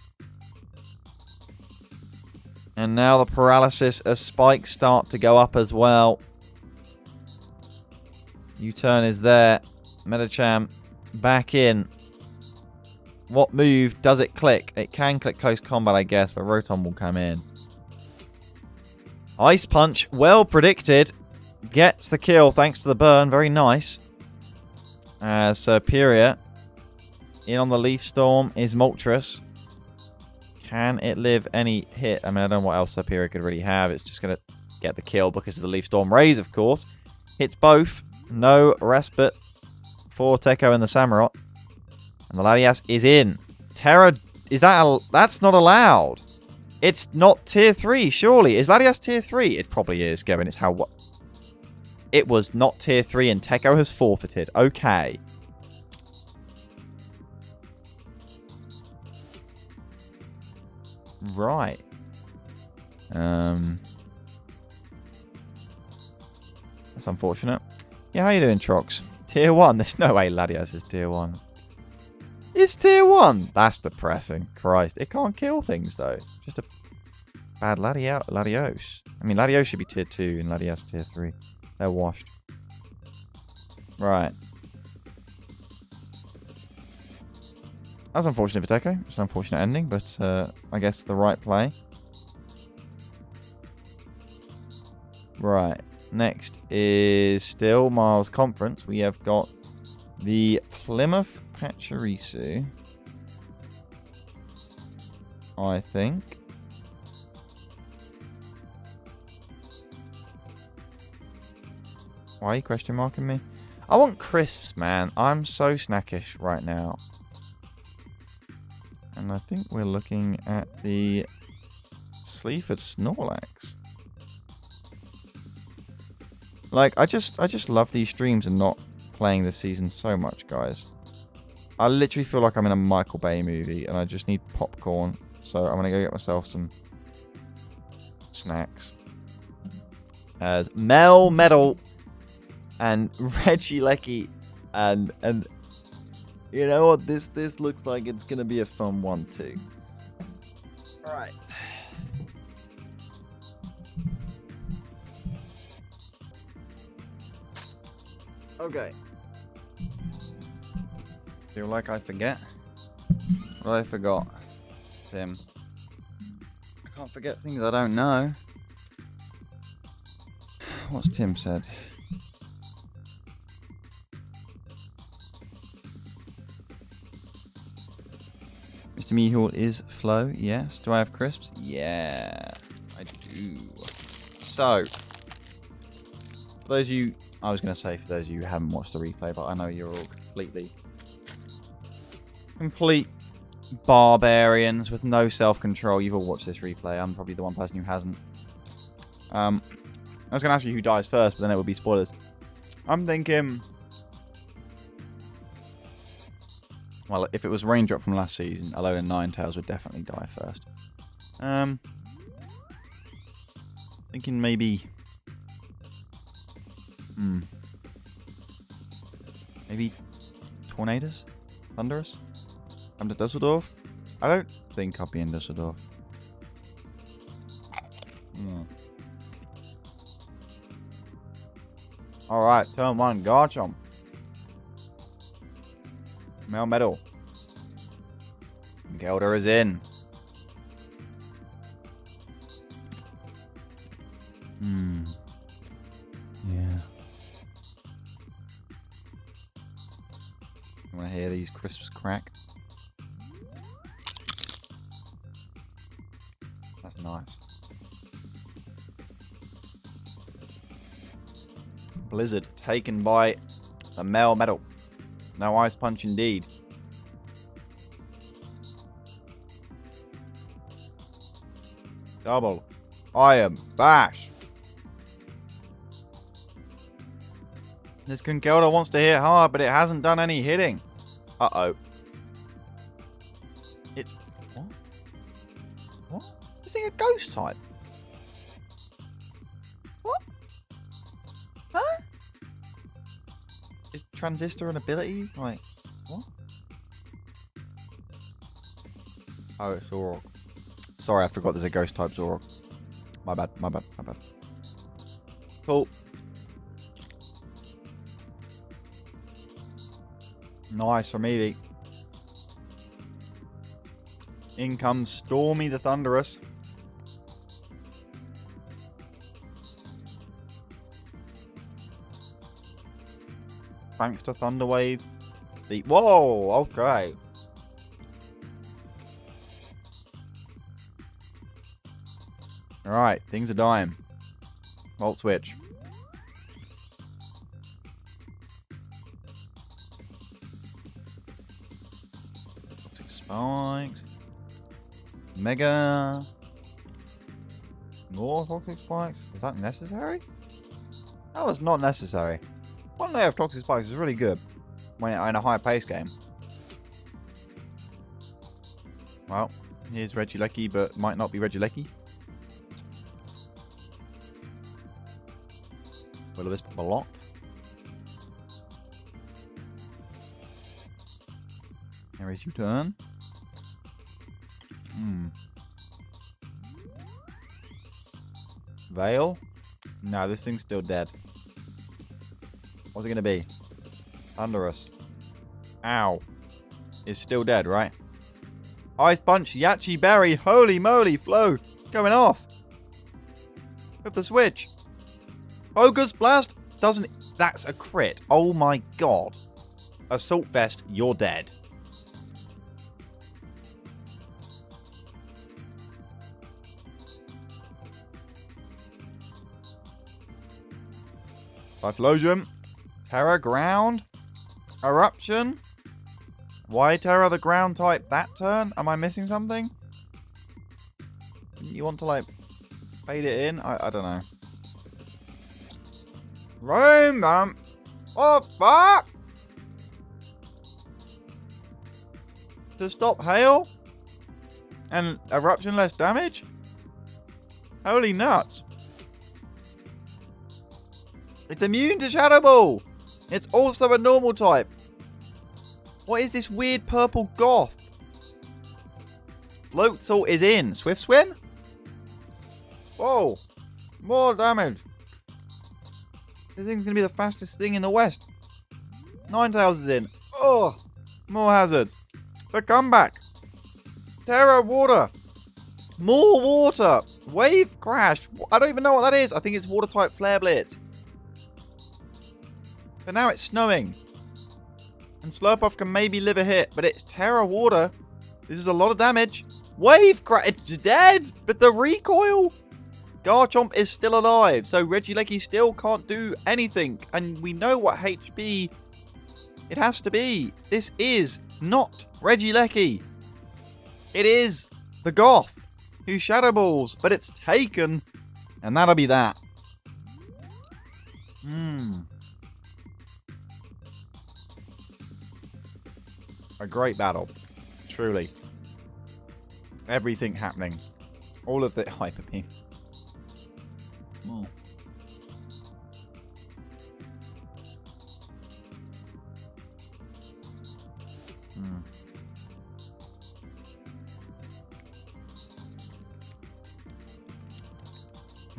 And now the paralysis as spikes start to go up as well. U-turn is there. Medicham back in. What move does it click? It can click close combat, I guess, but Rotom will come in. Ice Punch, well predicted. Gets the kill thanks to the burn. Very nice. As Superior in on the Leaf Storm is Moltres. Can it live any hit? I mean, I don't know what else Superior could really have. It's just going to get the kill because of the Leaf Storm Raise, of course. Hits both. No respite for Teko and the Samurott. And the Latias is in. Terra, is that that's not allowed. It's not tier 3, surely. Is Latias tier 3? It probably is, Gavin. It's how what? It was not tier 3 and Teko has forfeited. Okay. Right. That's unfortunate. Yeah, how you doing, Trox? Tier 1? There's no way Latias is tier 1. It's tier 1! That's depressing. Christ. It can't kill things, though. It's just a bad Latios. I mean, Latios should be tier 2 and Latias tier 3. They're washed. Right. That's unfortunate for Teko. It's an unfortunate ending, but I guess the right play. Right. Next is still Miles Conference. We have got the Plymouth Pachirisu. I think. Why are you question marking me? I want crisps, man. I'm so snackish right now. And I think we're looking at the Sleaford Snorlax. Like, I just love these streams and not playing this season so much, guys. I literally feel like I'm in a Michael Bay movie and I just need popcorn. So I'm going to go get myself some snacks. As Mel Metal and Reggie Lecky and you know what, this looks like it's going to be a fun one too. Alright. Okay. Feel like I forget. What I forgot, Tim. I can't forget things I don't know. What's Tim said? Mr. Mihawk is Flow, yes. Do I have crisps? Yeah, I do. So, for those of you, I was going to say for those of you who haven't watched the replay, but I know you're all complete barbarians with no self-control. You've all watched this replay. I'm probably the one person who hasn't. I was going to ask you who dies first, but then it would be spoilers. I'm thinking... Well, if it was Raindrop from last season, Alolan Ninetales would definitely die first. Thinking maybe... Maybe Tornadus? Thunderous? Under Dusseldorf? I don't think I'll be in Dusseldorf. Alright, turn 1, Garchomp. Melmetal. Gelder is in. Yeah. You want to hear these crisps crack? That's nice. Blizzard taken by the Melmetal. No Ice Punch indeed. Double. Iron Bash. This Conkeldurr wants to hit hard, but it hasn't done any hitting. Uh-oh. It's... What? What? Is it a ghost type? What? Huh? Is Transistor an ability? Like, what? Oh, it's Zorok. Sorry, I forgot there's a ghost type Zorok. My bad, my bad, my bad. Cool. Nice from Eevee. In comes Stormy the Thunderous. Thanks to Thunderwave. Whoa, okay. Alright, things are dying. Volt switch. Toxic spikes. Mega. More toxic spikes. Is that necessary? That was not necessary. One layer of toxic spikes is really good when in a high pace game. Well, here's Regilecki, but might not be Regilecki. Will this block? There is U-turn. Veil? No, this thing's still dead. What's it gonna be? Thunderous. Ow. It's still dead, right? Ice Punch, Yachi Berry, holy moly, Flow, going off. With the switch. Focus Blast doesn't... That's a crit. Oh my god. Assault Vest, you're dead. Typhlosion. Terra Ground. Eruption. Why Terra the Ground type that turn? Am I missing something? You want to like fade it in? I don't know. Rain man. Oh fuck! To stop hail? And eruption less damage? Holy nuts. It's immune to Shadow Ball. It's also a normal type. What is this weird purple goth? Floatzel is in. Swift Swim? Whoa. More damage. This thing's going to be the fastest thing in the West. Ninetales is in. Oh, more hazards. The comeback. Terra Water. More water. Wave Crash. I don't even know what that is. I think it's Water type Flare Blitz. But now it's snowing. And Slurpuff can maybe live a hit, but it's Terra Water. This is a lot of damage. Wave Crash. It's dead. But the recoil. Garchomp is still alive, so Regieleki still can't do anything. And we know what HP it has to be. This is not Regieleki. It is the Goth who Shadow Balls, but it's taken. And that'll be that. A great battle. Truly. Everything happening. All of the Hyper Beam.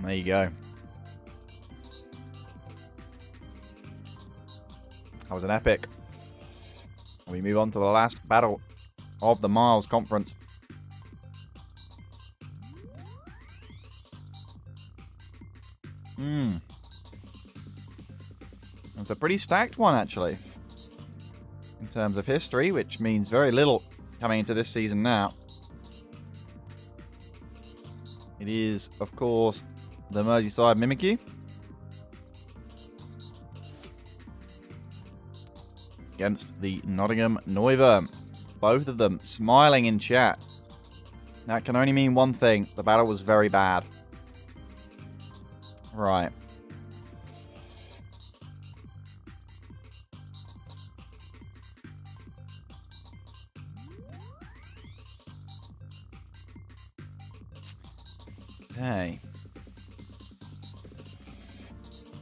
There you go. That was an epic. We move on to the last battle of the Miles Conference. It's a pretty stacked one, actually, in terms of history, which means very little coming into this season now. It is, of course, the Merseyside Mimikyu against the Nottingham Noivern. Both of them smiling in chat. That can only mean one thing. The battle was very bad. Right. Okay.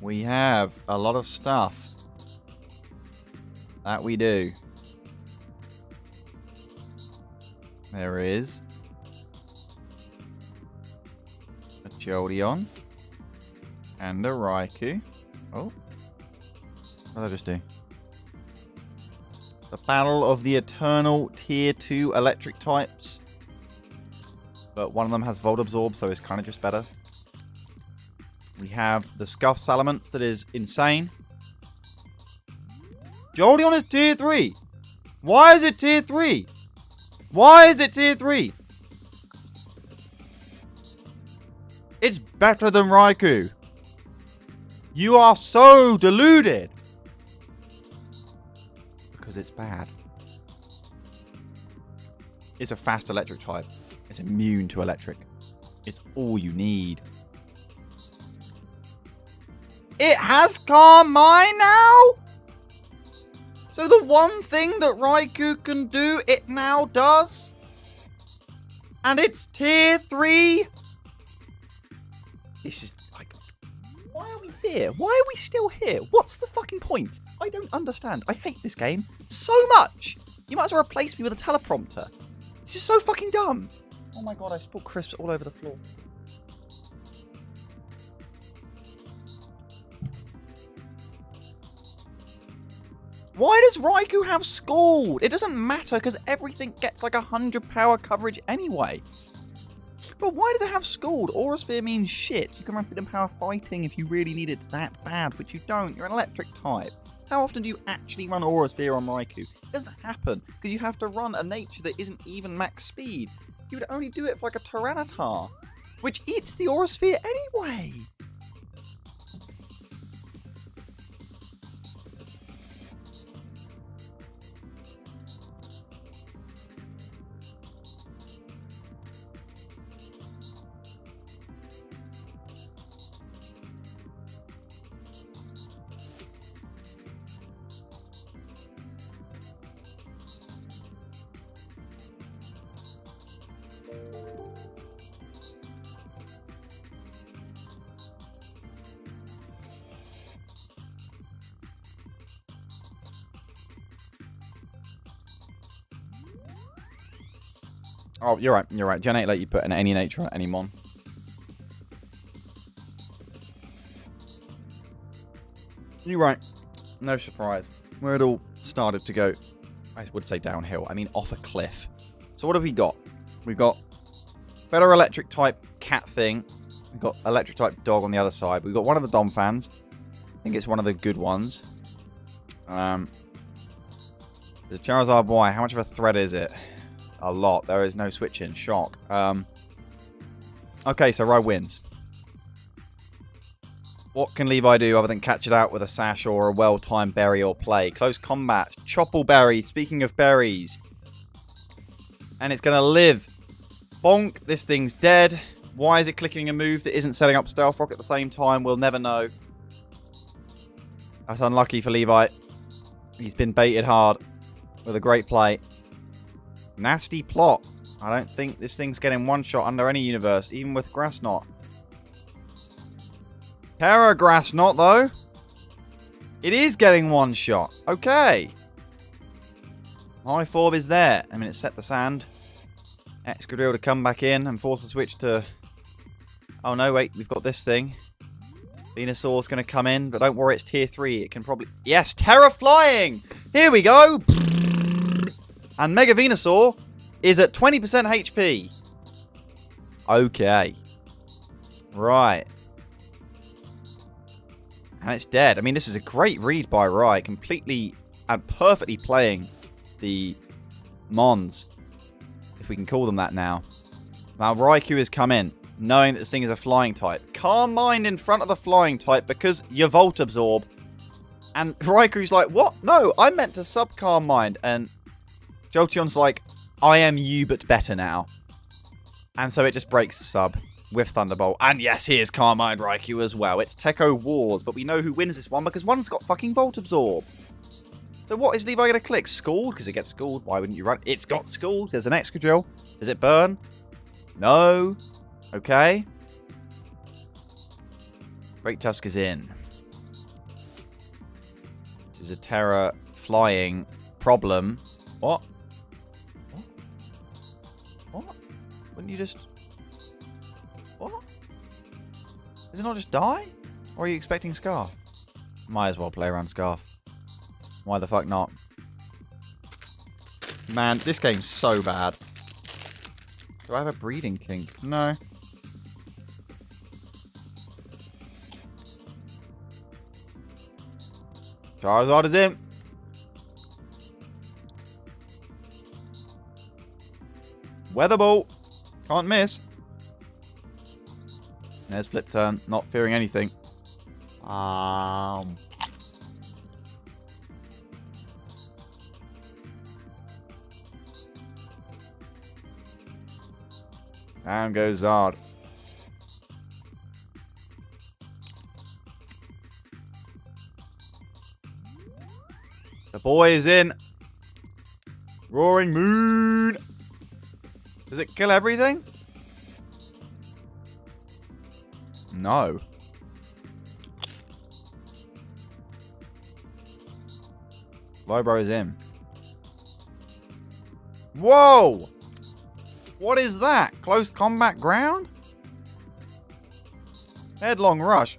We have a lot of stuff that we do. There is a Jolteon and a Raikou. Oh. What did I just do? The battle of the eternal tier 2 electric types. But one of them has Volt Absorb, so it's kind of just better. We have the Scuff Salamence that is insane. Jolteon is tier 3. Why is it tier 3? Why is it tier 3? It's better than Raikou. You are so deluded. Because it's bad. It's a fast electric type. It's immune to electric. It's all you need. It has Calm Mind now? So the one thing that Raikou can do, it now does? And it's tier 3? This is like... Why are we here? Why are we still here? What's the fucking point? I don't understand. I hate this game so much. You might as well replace me with a teleprompter. This is so fucking dumb. Oh my god, I spilled crisps all over the floor. Why does Raikou have Scald? It doesn't matter because everything gets like 100 power coverage anyway. But why does it have Scald? Aura Sphere means shit. You can run Hidden Power Fighting if you really need it that bad, which you don't. You're an electric type. How often do you actually run Aura Sphere on Raikou? It doesn't happen because you have to run a nature that isn't even max speed. You would only do it for like a Tyranitar, which eats the Aura Sphere anyway. Oh, you're right. You're right. Gen 8 let you put in any nature on any mon. You're right. No surprise. where it all started to go, I would say downhill. I mean, off a cliff. So what have we got? We've got better electric type cat thing. We've got electric type dog on the other side. We've got one of the Dom fans. I think it's one of the good ones. There's a Charizard Y. How much of a threat is it? A lot. There is no switching. Shock. Okay, so Rye wins. What can Levi do other than catch it out with a sash or a well-timed berry or play? Close combat. Choppleberry. Speaking of berries. And it's going to live. Bonk. This thing's dead. Why is it clicking a move that isn't setting up Stealth Rock at the same time? We'll never know. That's unlucky for Levi. He's been baited hard with a great play. Nasty plot. I don't think this thing's getting one shot under any universe, even with Grass Knot. Terra Grass Knot, though. It is getting one shot. Okay. High Forb is there. I mean, it's set the sand. Excadrill to come back in and force the switch to... Oh, no, wait. We've got this thing. Venusaur's going to come in, but don't worry, it's tier 3. It can probably... Yes, Terra Flying! Here we go! And Mega Venusaur is at 20% HP. Okay. Right. And it's dead. I mean, this is a great read by Rye. Completely and perfectly playing the Mons, if we can call them that now. Now, Raikou has come in, knowing that this thing is a flying type. Calm Mind in front of the flying type because you Volt Absorb. And Raikou's like, what? No, I meant to sub Calm Mind. And Jolteon's like, I am you, but better now. And so it just breaks the sub with Thunderbolt. And yes, here's Calm Mind Raikou as well. It's Techo Wars, but we know who wins this one because one's got fucking Volt Absorb. So what is Levi going to click? Scald? Because it gets Scald. Why wouldn't you run? It's got Scald. There's an Excadrill. Does it burn? No. Okay. Great Tusk is in. This is a Terra Flying problem. What? What? What? Wouldn't you just... What? Does it not just die? Or are you expecting Scarf? Might as well play around Scarf. Why the fuck not? Man, this game's so bad. Do I have a breeding kink? No. Charizard is in. Weather Ball. Can't miss. There's Flip Turn. Not fearing anything. Down goes Zard. The boy is in. Roaring Moon. Does it kill everything? No. Slowbro is in. Whoa! What is that? Close combat ground? Headlong Rush.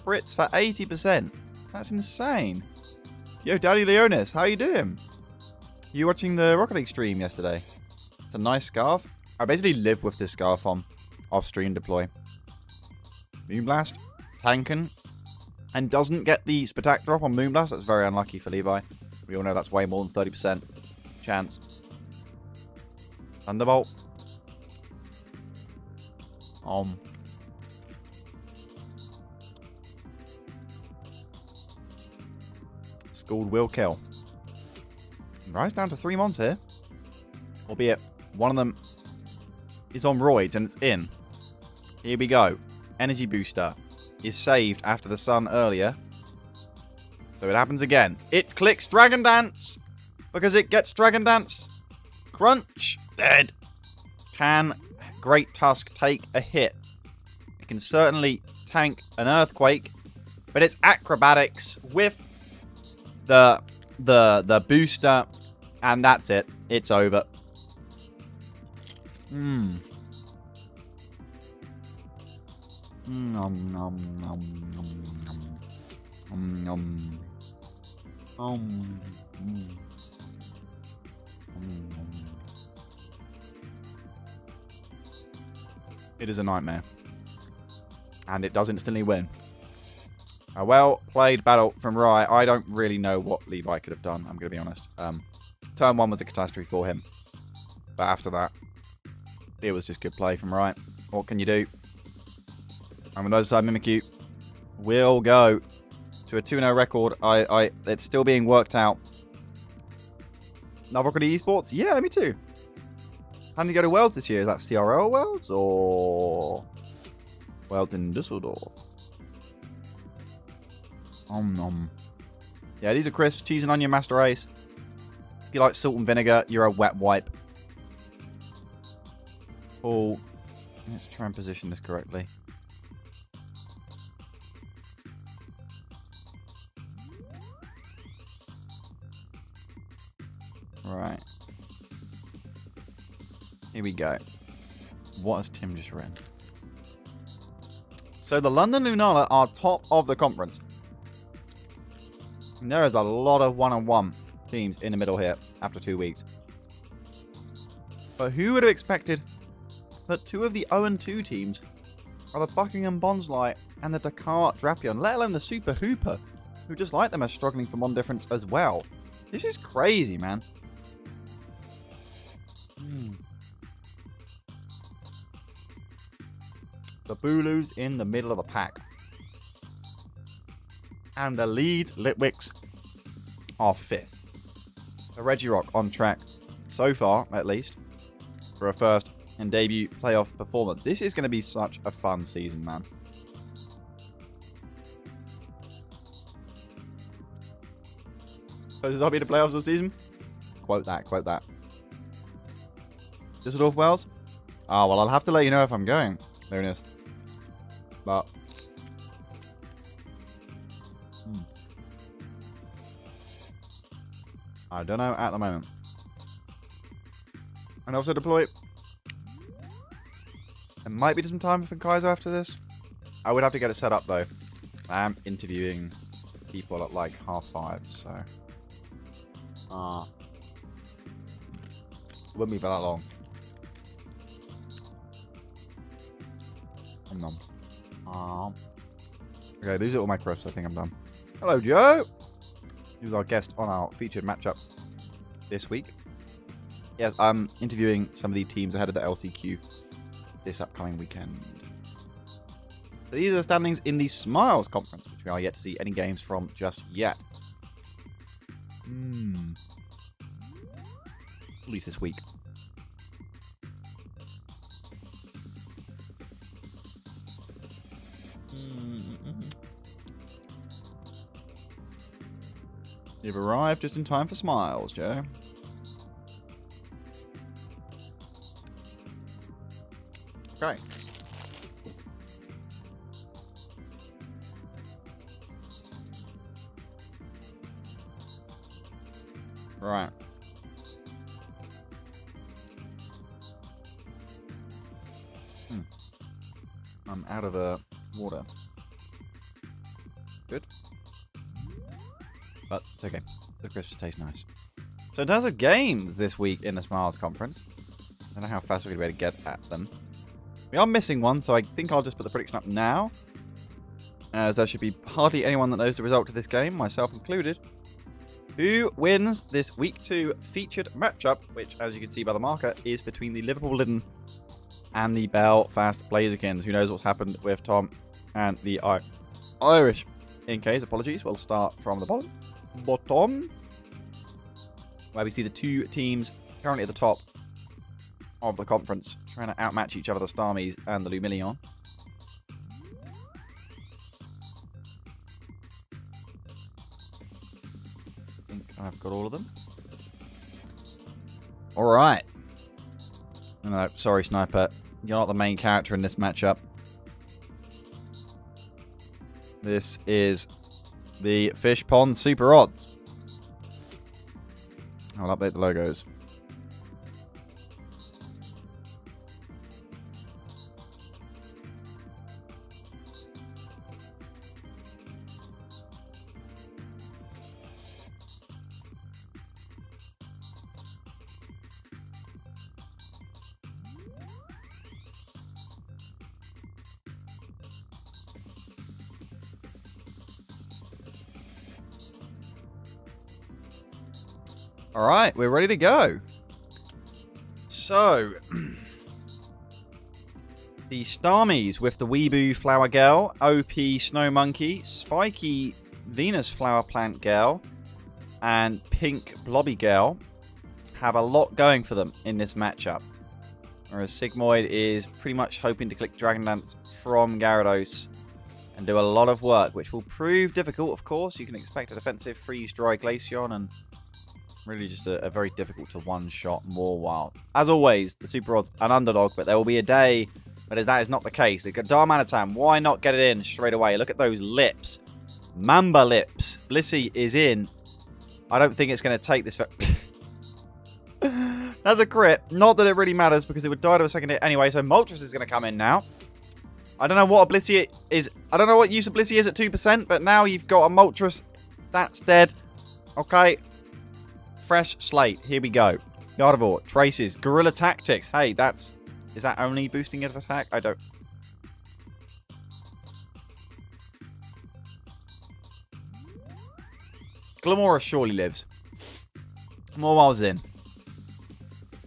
Brits for 80%. That's insane. Yo, Daddy Leonis, how you doing? You watching the Rocket League stream yesterday? It's a nice scarf. I basically live with this scarf on off-stream deploy. Moonblast, Tankin, and doesn't get the Spatak drop on Moonblast. That's very unlucky for Levi. We all know that's way more than 30% chance. Thunderbolt. Scald will kill. Rise down to 3 mons here. Albeit, one of them is on roids and it's in. Here we go. Energy Booster is saved after the sun earlier. So it happens again. It clicks Dragon Dance because it gets Dragon Dance. Crunch. Dead. Can Great Tusk take a hit? It can certainly tank an Earthquake, but it's Acrobatics with the booster, and that's it. It's over. Nom nom nom nom nom nom nom. Mm. It is a nightmare. And it does instantly win. A well-played battle from Rye. I don't really know what Levi could have done, I'm going to be honest. Turn 1 was a catastrophe for him. But after that, it was just good play from Rye. What can you do? And on the other side, Mimikyu will go to a 2-0 record. It's still being worked out. Navrokody Esports? Yeah, me too. How did you go to Worlds this year? Is that CRL Worlds or Worlds in Dusseldorf? Nom. Yeah, these are crisps. Cheese and onion master race. If you like salt and vinegar, you're a wet wipe. Oh, let's try and position this correctly. Right. Here we go. What has Tim just read? So the London Lunala are top of the conference. And there is a lot of one-on-one teams in the middle here after 2 weeks. But who would have expected that 2 of the 0-2 teams are the Buckingham Bonsly and the Dakar Drapion, let alone the Super Hoopa, who just like them are struggling for 1 difference as well. This is crazy, man. The Bulus in the middle of the pack. And the lead Litwicks are 5th. The Regirock on track, so far at least, for a first and debut playoff performance. This is going to be such a fun season, man. So does that be the playoffs of the season? Quote that, quote that. Düsseldorf Wells? Ah, well, I'll have to let you know if I'm going. There it is. But I don't know at the moment. And also deploy. There might be some time for Kaiser after this. I would have to get it set up though. I am interviewing people at like 5:30, so it wouldn't be for that long. Okay, these are all my crisps. I think I'm done. Hello, Joe. He was our guest on our featured matchup this week. Yes, I'm interviewing some of the teams ahead of the LCQ this upcoming weekend. So these are the standings in the Smiles Conference, which we are yet to see any games from just yet. At least this week. You've arrived just in time for Smiles, Joe. Okay. Right. I'm out of water. Good. But it's okay. The crisps taste nice. So in terms of games this week in the Smiles Conference, I don't know how fast we're going to be able to get at them. We are missing one, so I think I'll just put the prediction up now, as there should be hardly anyone that knows the result of this game, myself included. Who wins this Week 2 featured matchup, which, as you can see by the marker, is between the Liverpool Litten and the Belfast Blazikens. Who knows what's happened with Tom and the Irish? In case, apologies, we'll start from the bottom, where we see the 2 teams currently at the top of the conference, trying to outmatch each other, the Starmies and the Lumineon. I think I've got all of them. Alright. No, sorry, Sniper. You're not the main character in this matchup. This is the Fish Pond SuperRods. I'll update the logos. Alright, we're ready to go. So, the Starmies with the Weeboo Flower Girl, OP Snow Monkey, Spiky Venus Flower Plant Girl, and Pink Blobby Girl have a lot going for them in this matchup. Whereas Sigmoid is pretty much hoping to click Dragon Dance from Gyarados and do a lot of work, which will prove difficult, of course. You can expect a defensive Freeze-Dry Glaceon and really just a very difficult to one-shot Mawile. As always, the SuperRods an underdog, but there will be a day where that is not the case. They've got Darmanitan. Why not get it in straight away? Look at those lips. Mamba lips. Blissey is in. I don't think it's going to take this... That's a crit. Not that it really matters because it would die to a second hit anyway. So Moltres is going to come in now. I don't know what a Blissey is. I don't know what use of Blissey is at 2%, but now you've got a Moltres. That's dead. Okay. Fresh slate. Here we go. Gardevoir. Traces. Gorilla Tactics. Hey, that's... Is that only boosting its attack? I don't... Glimmora surely lives. Mawile's in.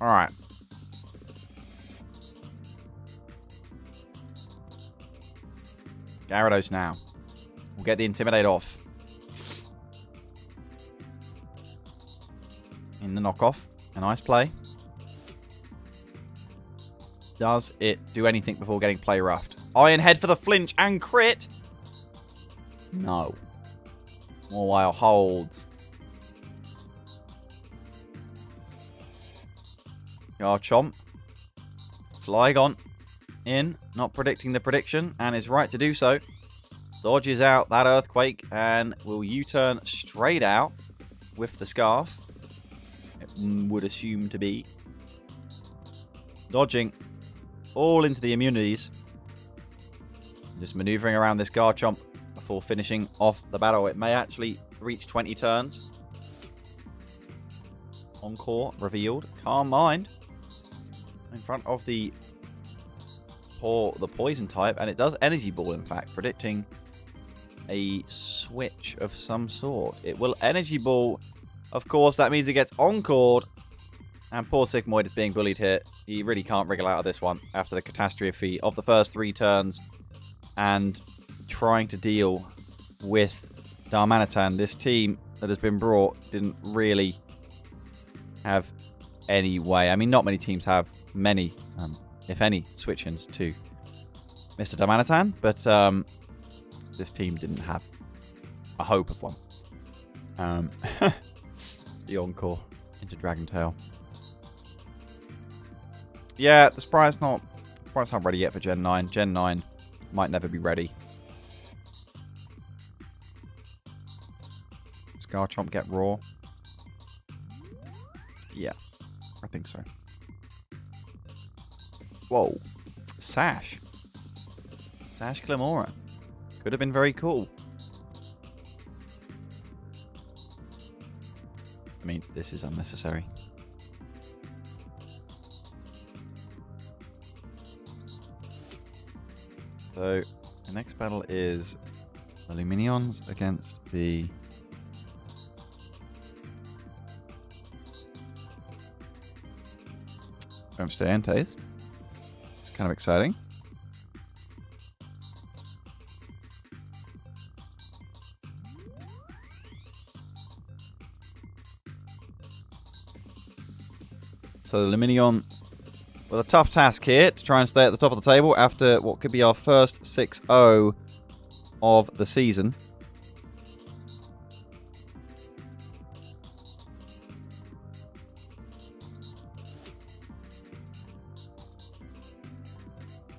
Alright. Gyarados now. We'll get the Intimidate off. In the knockoff. A nice play. Does it do anything before getting play roughed? Iron Head for the flinch and crit. No. Mawile holds. Garchomp. Flygon. In. Not predicting the prediction. And is right to do so. Dodges out that Earthquake. And will U-turn straight out. With the Scarf. It would assume to be. Dodging. All into the immunities. Just maneuvering around this Garchomp before finishing off the battle. It may actually reach 20 turns. Encore revealed. Calm Mind. In front of the Poison type. And it does Energy Ball, in fact. Predicting a switch of some sort. It will Energy Ball. Of course, that means it gets Encored. And poor Sigmoid is being bullied here. He really can't wriggle out of this one after the catastrophe of the first 3 turns. And trying to deal with Darmanitan. This team that has been brought didn't really have any way. I mean, not many teams have many, if any, switch-ins to Mr. Darmanitan. But this team didn't have a hope of one. The Encore into Dragon Tail. Yeah, the Sprite's not ready yet for Gen 9. Gen 9 might never be ready. Does Garchomp get Raw? Yeah, I think so. Whoa. Sash. Sash Glimmora. Could have been very cool. I mean, this is unnecessary. So, the next battle is the Lumineons against the Enteis. It's kind of exciting. So the Lumineon with a tough task here to try and stay at the top of the table after what could be our first 6-0 of the season.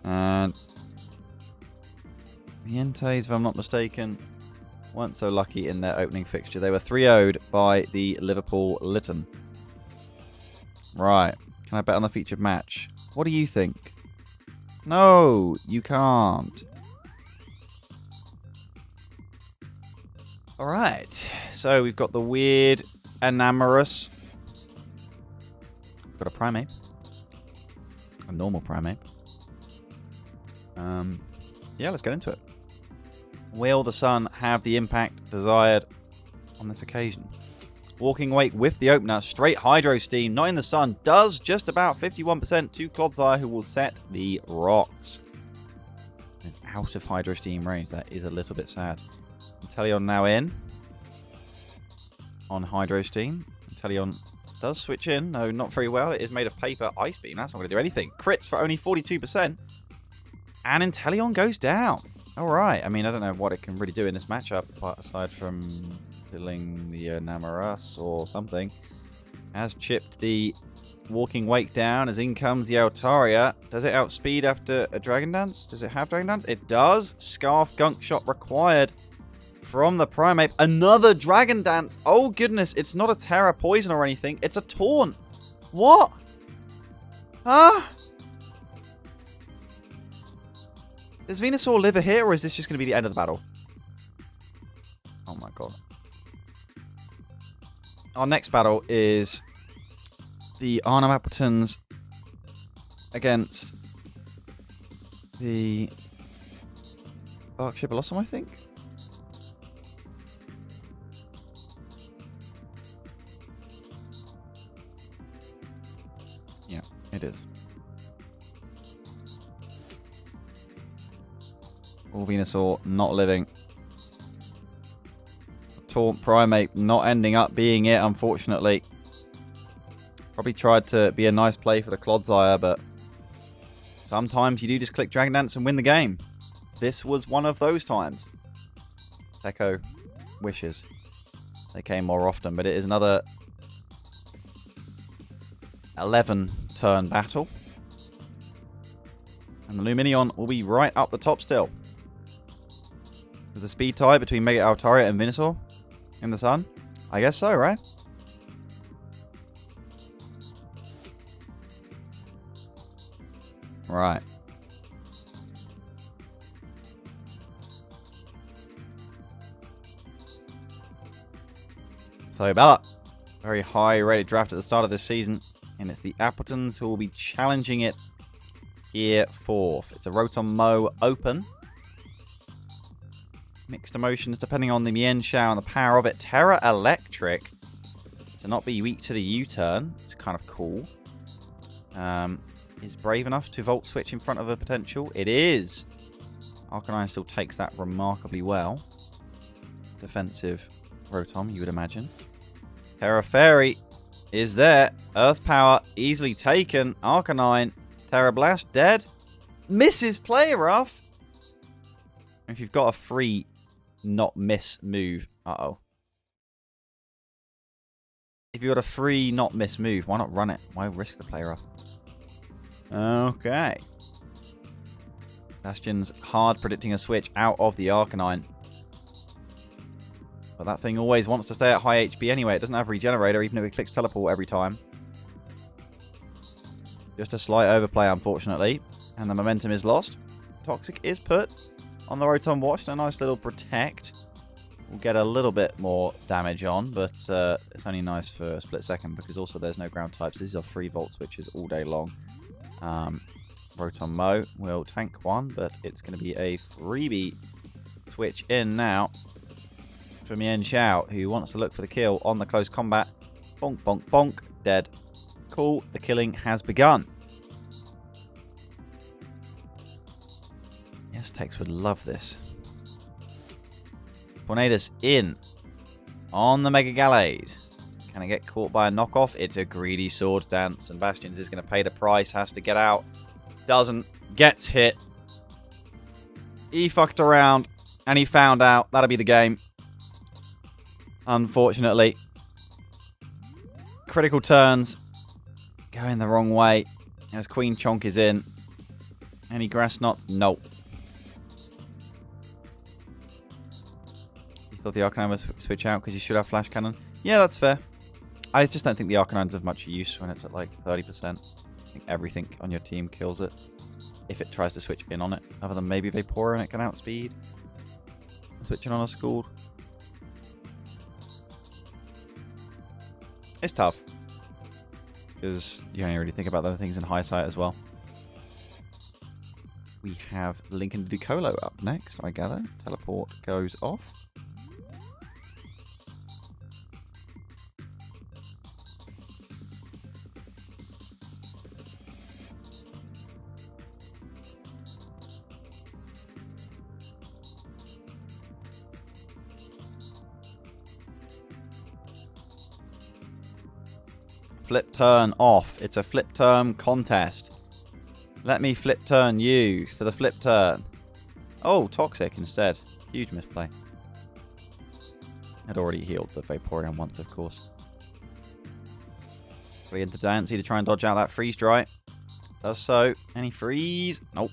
And the Enteis, if I'm not mistaken, weren't so lucky in their opening fixture. They were 3-0'd by the Liverpool Litten. Right. Can I bet on the featured match? What do you think? No, you can't. Alright. So we've got the weird Enamorous. We've got a Primeape. A normal Primeape. Yeah, let's get into it. Will the sun have the impact desired on this occasion? Walking Wake with the opener. Straight Hydro Steam. Not in the sun. Does just about 51% to Clodsire, who will set the rocks. Is out of Hydro Steam range. That is a little bit sad. Inteleon now in. On Hydro Steam. Inteleon does switch in. No, not very well. It is made of paper. Ice Beam. That's not going to do anything. Crits for only 42%. And Inteleon goes down. Alright. I mean, I don't know what it can really do in this matchup, but aside from killing the Namarus or something. Has chipped the Walking Wake down as in comes the Altaria. Does it outspeed after a Dragon Dance? Does it have Dragon Dance? It does. Scarf Gunk Shot required from the Primeape. Another Dragon Dance. Oh goodness, it's not a Terra Poison or anything. It's a Taunt. What? Huh? Does Venusaur live here, or is this just going to be the end of the battle? Oh my god. Our next battle is the Arnhem Appletons against the Berkshire Blossom, I think. Yeah, it is. All Venusaur not living. Taunt Primeape not ending up being it, unfortunately. Probably tried to be a nice play for the Clodsire, but sometimes you do just click Dragon Dance and win the game. This was one of those times. Echo wishes they came more often, but it is another 11-turn battle. And the Lumineon will be right up the top still. There's a speed tie between Mega Altaria and Venusaur in the sun. I guess so, right? Right. So Bella, very high rated draft at the start of this season, and it's the Appletons who will be challenging it here fourth. It's a Rotom Open. Mixed emotions depending on the Mienshao and the power of it. Terra Electric to not be weak to the U-turn. It's kind of cool. Is brave enough to Volt Switch in front of the potential? It is. Arcanine still takes that remarkably well. Defensive Rotom, you would imagine. Terra Fairy is there. Earth Power easily taken. Arcanine. Terra Blast dead. Misses Play Rough. If you've got a free not miss move. Uh-oh. If you've got a free not miss move, why not run it? Why risk the Play Rough? Okay. Bastion's hard predicting a switch out of the Arcanine. But that thing always wants to stay at high HP anyway. It doesn't have Regenerator, even if it clicks Teleport every time. Just a slight overplay, unfortunately. And the momentum is lost. Toxic is put on the Rotom Watch. A nice little Protect. We'll get a little bit more damage on, but it's only nice for a split second because also there's no ground types. These are free Volt Switches all day long. Rotom Mo will tank one, but it's going to be a freebie switch in now for Mienshao, who wants to look for the kill on the close combat. Bonk, bonk, bonk. Dead. Cool. The killing has begun. Yes, Tex would love this. Tornadus in on the Mega Gallade. Can it get caught by a knockoff? It's a greedy Sword Dance, and Bastions is going to pay the price. Has to get out. Doesn't. Gets hit. He fucked around, and he found out. That'll be the game. Unfortunately. Critical turns. Going the wrong way. As Queen Chonk is in. Any Grass Knots? Nope. You thought the Arcanine would switch out because you should have Flash Cannon? Yeah, that's fair. I just don't think the Arcanine's of much use when it's at like 30%. I think everything on your team kills it. If it tries to switch in on it. Other than maybe Vaporeon and it can outspeed. Switching on a Scald. It's tough. Because you only really think about the other things in hindsight as well. We have Link and Ludicolo up next, I gather. Teleport goes off. Flip turn off. It's a flip turn contest. Let me flip turn you for the flip turn. Oh, Toxic instead. Huge misplay. Had already healed the Vaporeon once, of course. Play into Diancie to try and dodge out that freeze dry. Does so. Any freeze? Nope.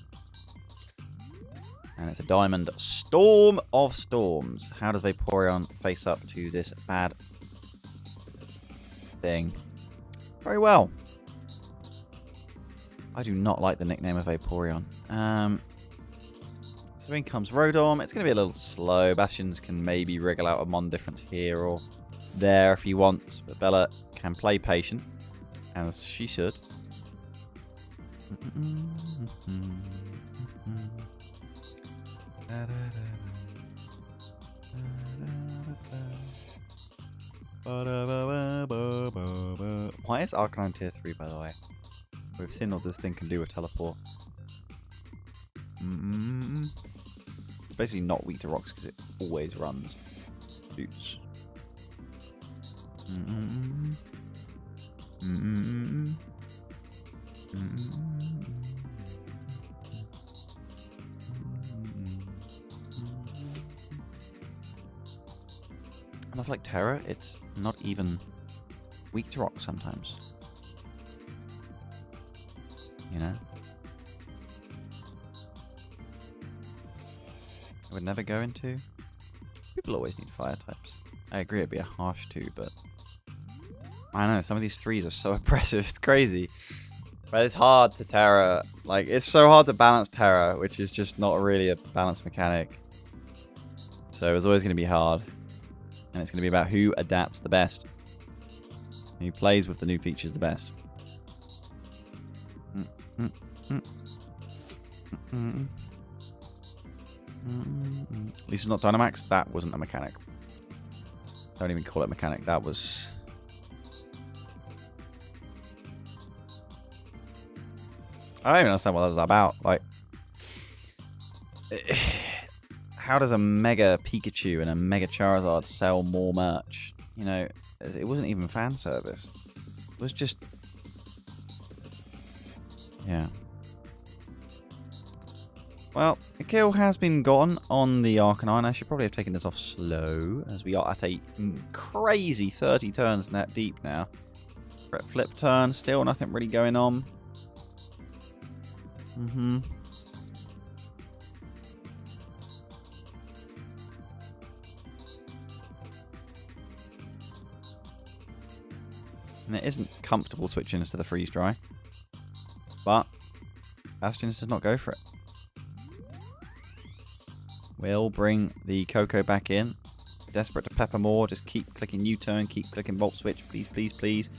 And it's a Diamond Storm of Storms. How does Vaporeon face up to this bad thing? Very well. I do not like the nickname of Vaporeon. So in comes Rodom. It's going to be a little slow. Bastions can maybe wriggle out a Mon difference here or there if he wants. But Bella can play patient, as she should. Why is Arcanine tier 3, by the way? We've seen what this thing can do with teleport. It's basically not weak to rocks because it always runs. Boots. And I feel like Terra, it's not even weak to rock sometimes. You know? I would never go into. People always need fire types. I agree it'd be a harsh 2, but I know, some of these 3s are so oppressive, it's crazy. But it's hard to Terra. Like, it's so hard to balance Terra, which is just not really a balanced mechanic. So it's always going to be hard. And it's going to be about who adapts the best. Who plays with the new features the best. At least it's not Dynamax. That wasn't a mechanic. Don't even call it a mechanic. That was... I don't even understand what that was about. Like, how does a Mega Pikachu and a Mega Charizard sell more merch? You know, it wasn't even fan service. It was just... Yeah. Well, a kill has been gotten on the Arcanine. I should probably have taken this off slow, as we are at a crazy 30 turns net deep now. Flip turn, still nothing really going on. And it isn't comfortable switching us to the freeze dry. But Bastions does not go for it. We'll bring the Coco back in. Desperate to pepper more. Just keep clicking U-turn, keep clicking Volt Switch. Please, please, please.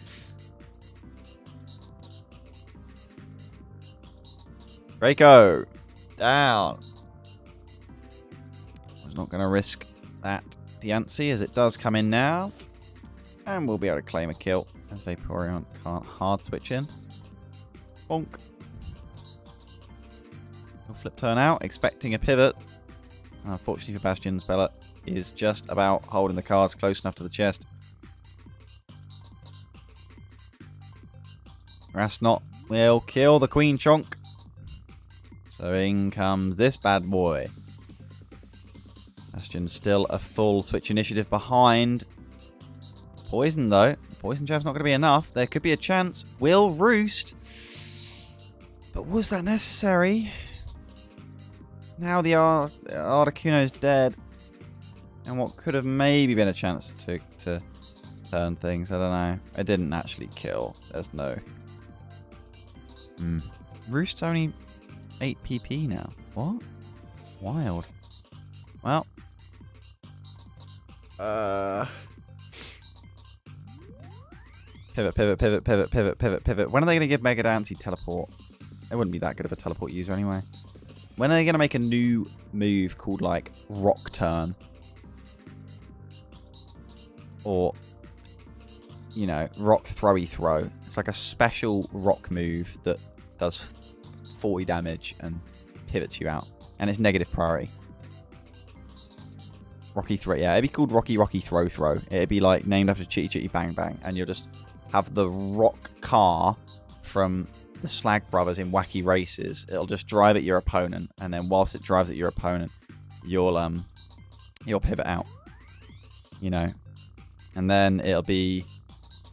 Draco! Down! I was not going to risk that Diancie as it does come in now. And we'll be able to claim a kill as Vaporeon can't hard switch in. Bonk. We'll flip turn out, expecting a pivot. Unfortunately for Bastions, Bella is just about holding the cards close enough to the chest. Rasnot will kill the Queen Chonk. So in comes this bad boy. Bastion's still a full switch initiative behind. Poison though. Poison Jab's not going to be enough. There could be a chance. Will roost. But was that necessary? Now the Articuno's dead. And what could have maybe been a chance to turn things. I don't know. It didn't actually kill. There's no... Roost's only 8 PP now. What? Wild. Well. Pivot, pivot, pivot, pivot, pivot, pivot, pivot. When are they going to give Mega Diancie teleport? They wouldn't be that good of a teleport user anyway. When are they going to make a new move called, like, Rock Turn? Or, you know, Rock Throwy Throw. It's like a special rock move that does 40 damage and pivots you out. And it's negative priority. Rocky Throw. Yeah, it'd be called Rocky Throw Throw. It'd be, like, named after Chitty Chitty Bang Bang. And you'll just have the rock car from the Slag Brothers in Wacky Races. It'll just drive at your opponent, and then whilst it drives at your opponent, you'll pivot out, you know. And then it'll be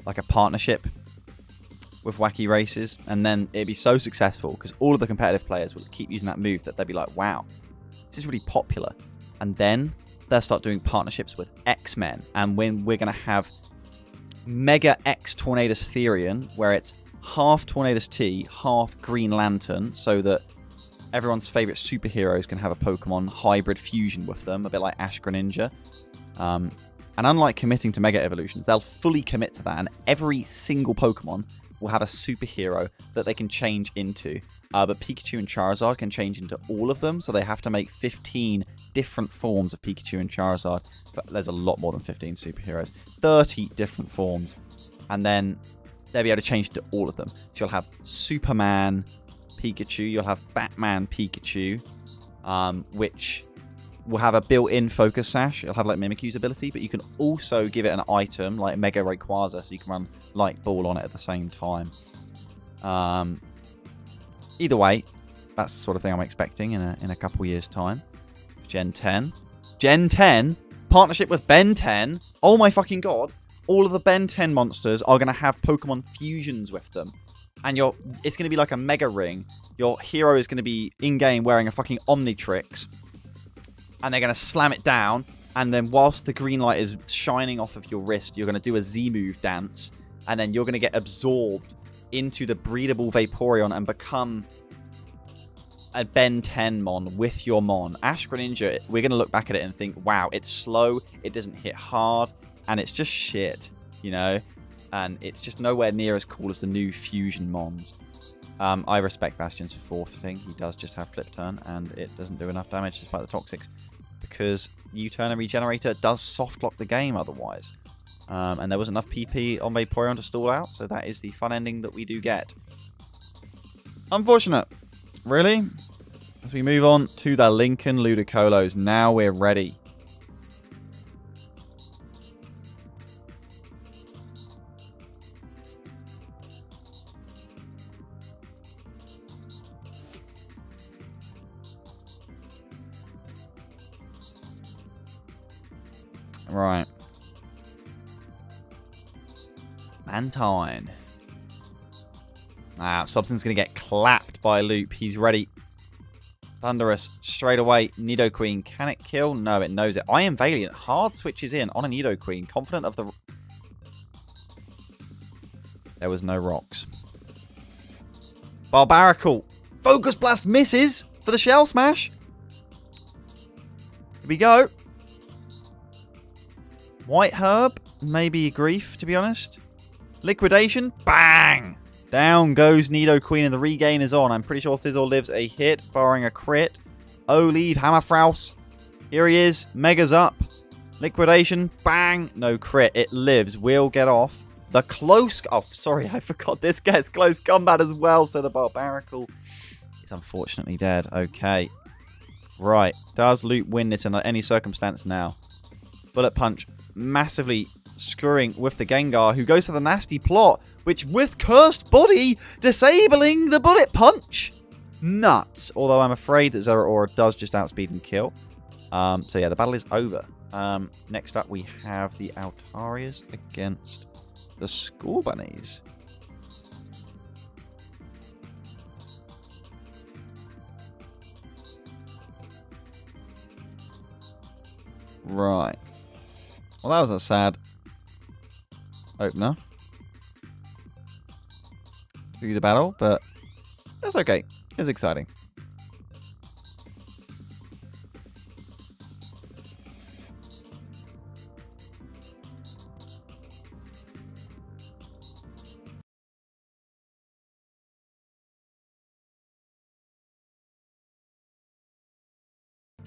like a partnership with Wacky Races, and then it'd be so successful because all of the competitive players will keep using that move that they'll be like, wow, this is really popular. And then they'll start doing partnerships with X-Men, and when we're going to have Mega X Tornadus Therian, where it's half Tornadus T, half Green Lantern, so that everyone's favourite superheroes can have a Pokemon hybrid fusion with them, a bit like Ash Greninja. And unlike committing to Mega Evolutions, they'll fully commit to that, and every single Pokemon will have a superhero that they can change into. But Pikachu and Charizard can change into all of them, so they have to make 15 different forms of Pikachu and Charizard. But there's a lot more than 15 superheroes. 30 different forms. And then they'll be able to change into all of them. So you'll have Superman Pikachu, you'll have Batman Pikachu, which will have a built-in focus sash. It'll have like Mimikyu's ability, but you can also give it an item like Mega Rayquaza, so you can run Light Ball on it at the same time. Either way, that's the sort of thing I'm expecting in a couple years' time. Gen 10. Gen 10? Partnership with Ben 10? Oh my fucking god. All of the Ben 10 monsters are going to have Pokemon fusions with them. And it's going to be like a Mega Ring. Your hero is going to be in-game wearing a fucking Omnitrix. And they're going to slam it down, and then whilst the green light is shining off of your wrist, you're going to do a Z-move dance, and then you're going to get absorbed into the breedable Vaporeon and become a Ben 10 Mon with your Mon. Ash Greninja, we're going to look back at it and think, wow, it's slow, it doesn't hit hard, and it's just shit, you know? And it's just nowhere near as cool as the new Fusion Mons. I respect Bastion's for forfeiting. He does just have Flip Turn, and it doesn't do enough damage despite the Toxics, because U-Turn and Regenerator does soft-lock the game otherwise. And there was enough PP on Vaporeon to stall out, so that is the fun ending that we do get. Unfortunate. Really? As we move on to the Lincoln Ludicolos, now we're ready. Right. Mantine. Substance going to get clapped by Loop. He's ready. Thunderous. Straight away. Nidoqueen. Can it kill? No, it knows it. I Am Valiant. Hard switches in on a Nidoqueen. Confident of the... There was no rocks. Barbaracle. Focus Blast misses for the Shell Smash. Here we go. White Herb, maybe Grief, to be honest. Liquidation, bang! Down goes Nidoqueen, and the regain is on. I'm pretty sure Sizzle lives a hit, barring a crit. Olive, Hammerfraus. Here he is. Mega's up. Liquidation, bang! No crit. It lives. We'll get off. The close... Oh, sorry, I forgot this gets close combat as well, so the Barbaracle is unfortunately dead. Okay. Right. Does Loop win this in any circumstance now? Bullet Punch. Massively screwing with the Gengar, who goes to the nasty plot, which with Cursed Body, disabling the Bullet Punch. Nuts. Although I'm afraid that Zeraora does just outspeed and kill. So yeah, the battle is over. Next up, we have the Altarias against the Scorbunnies. Right. Well, that was a sad opener to the battle, but that's okay. It's exciting.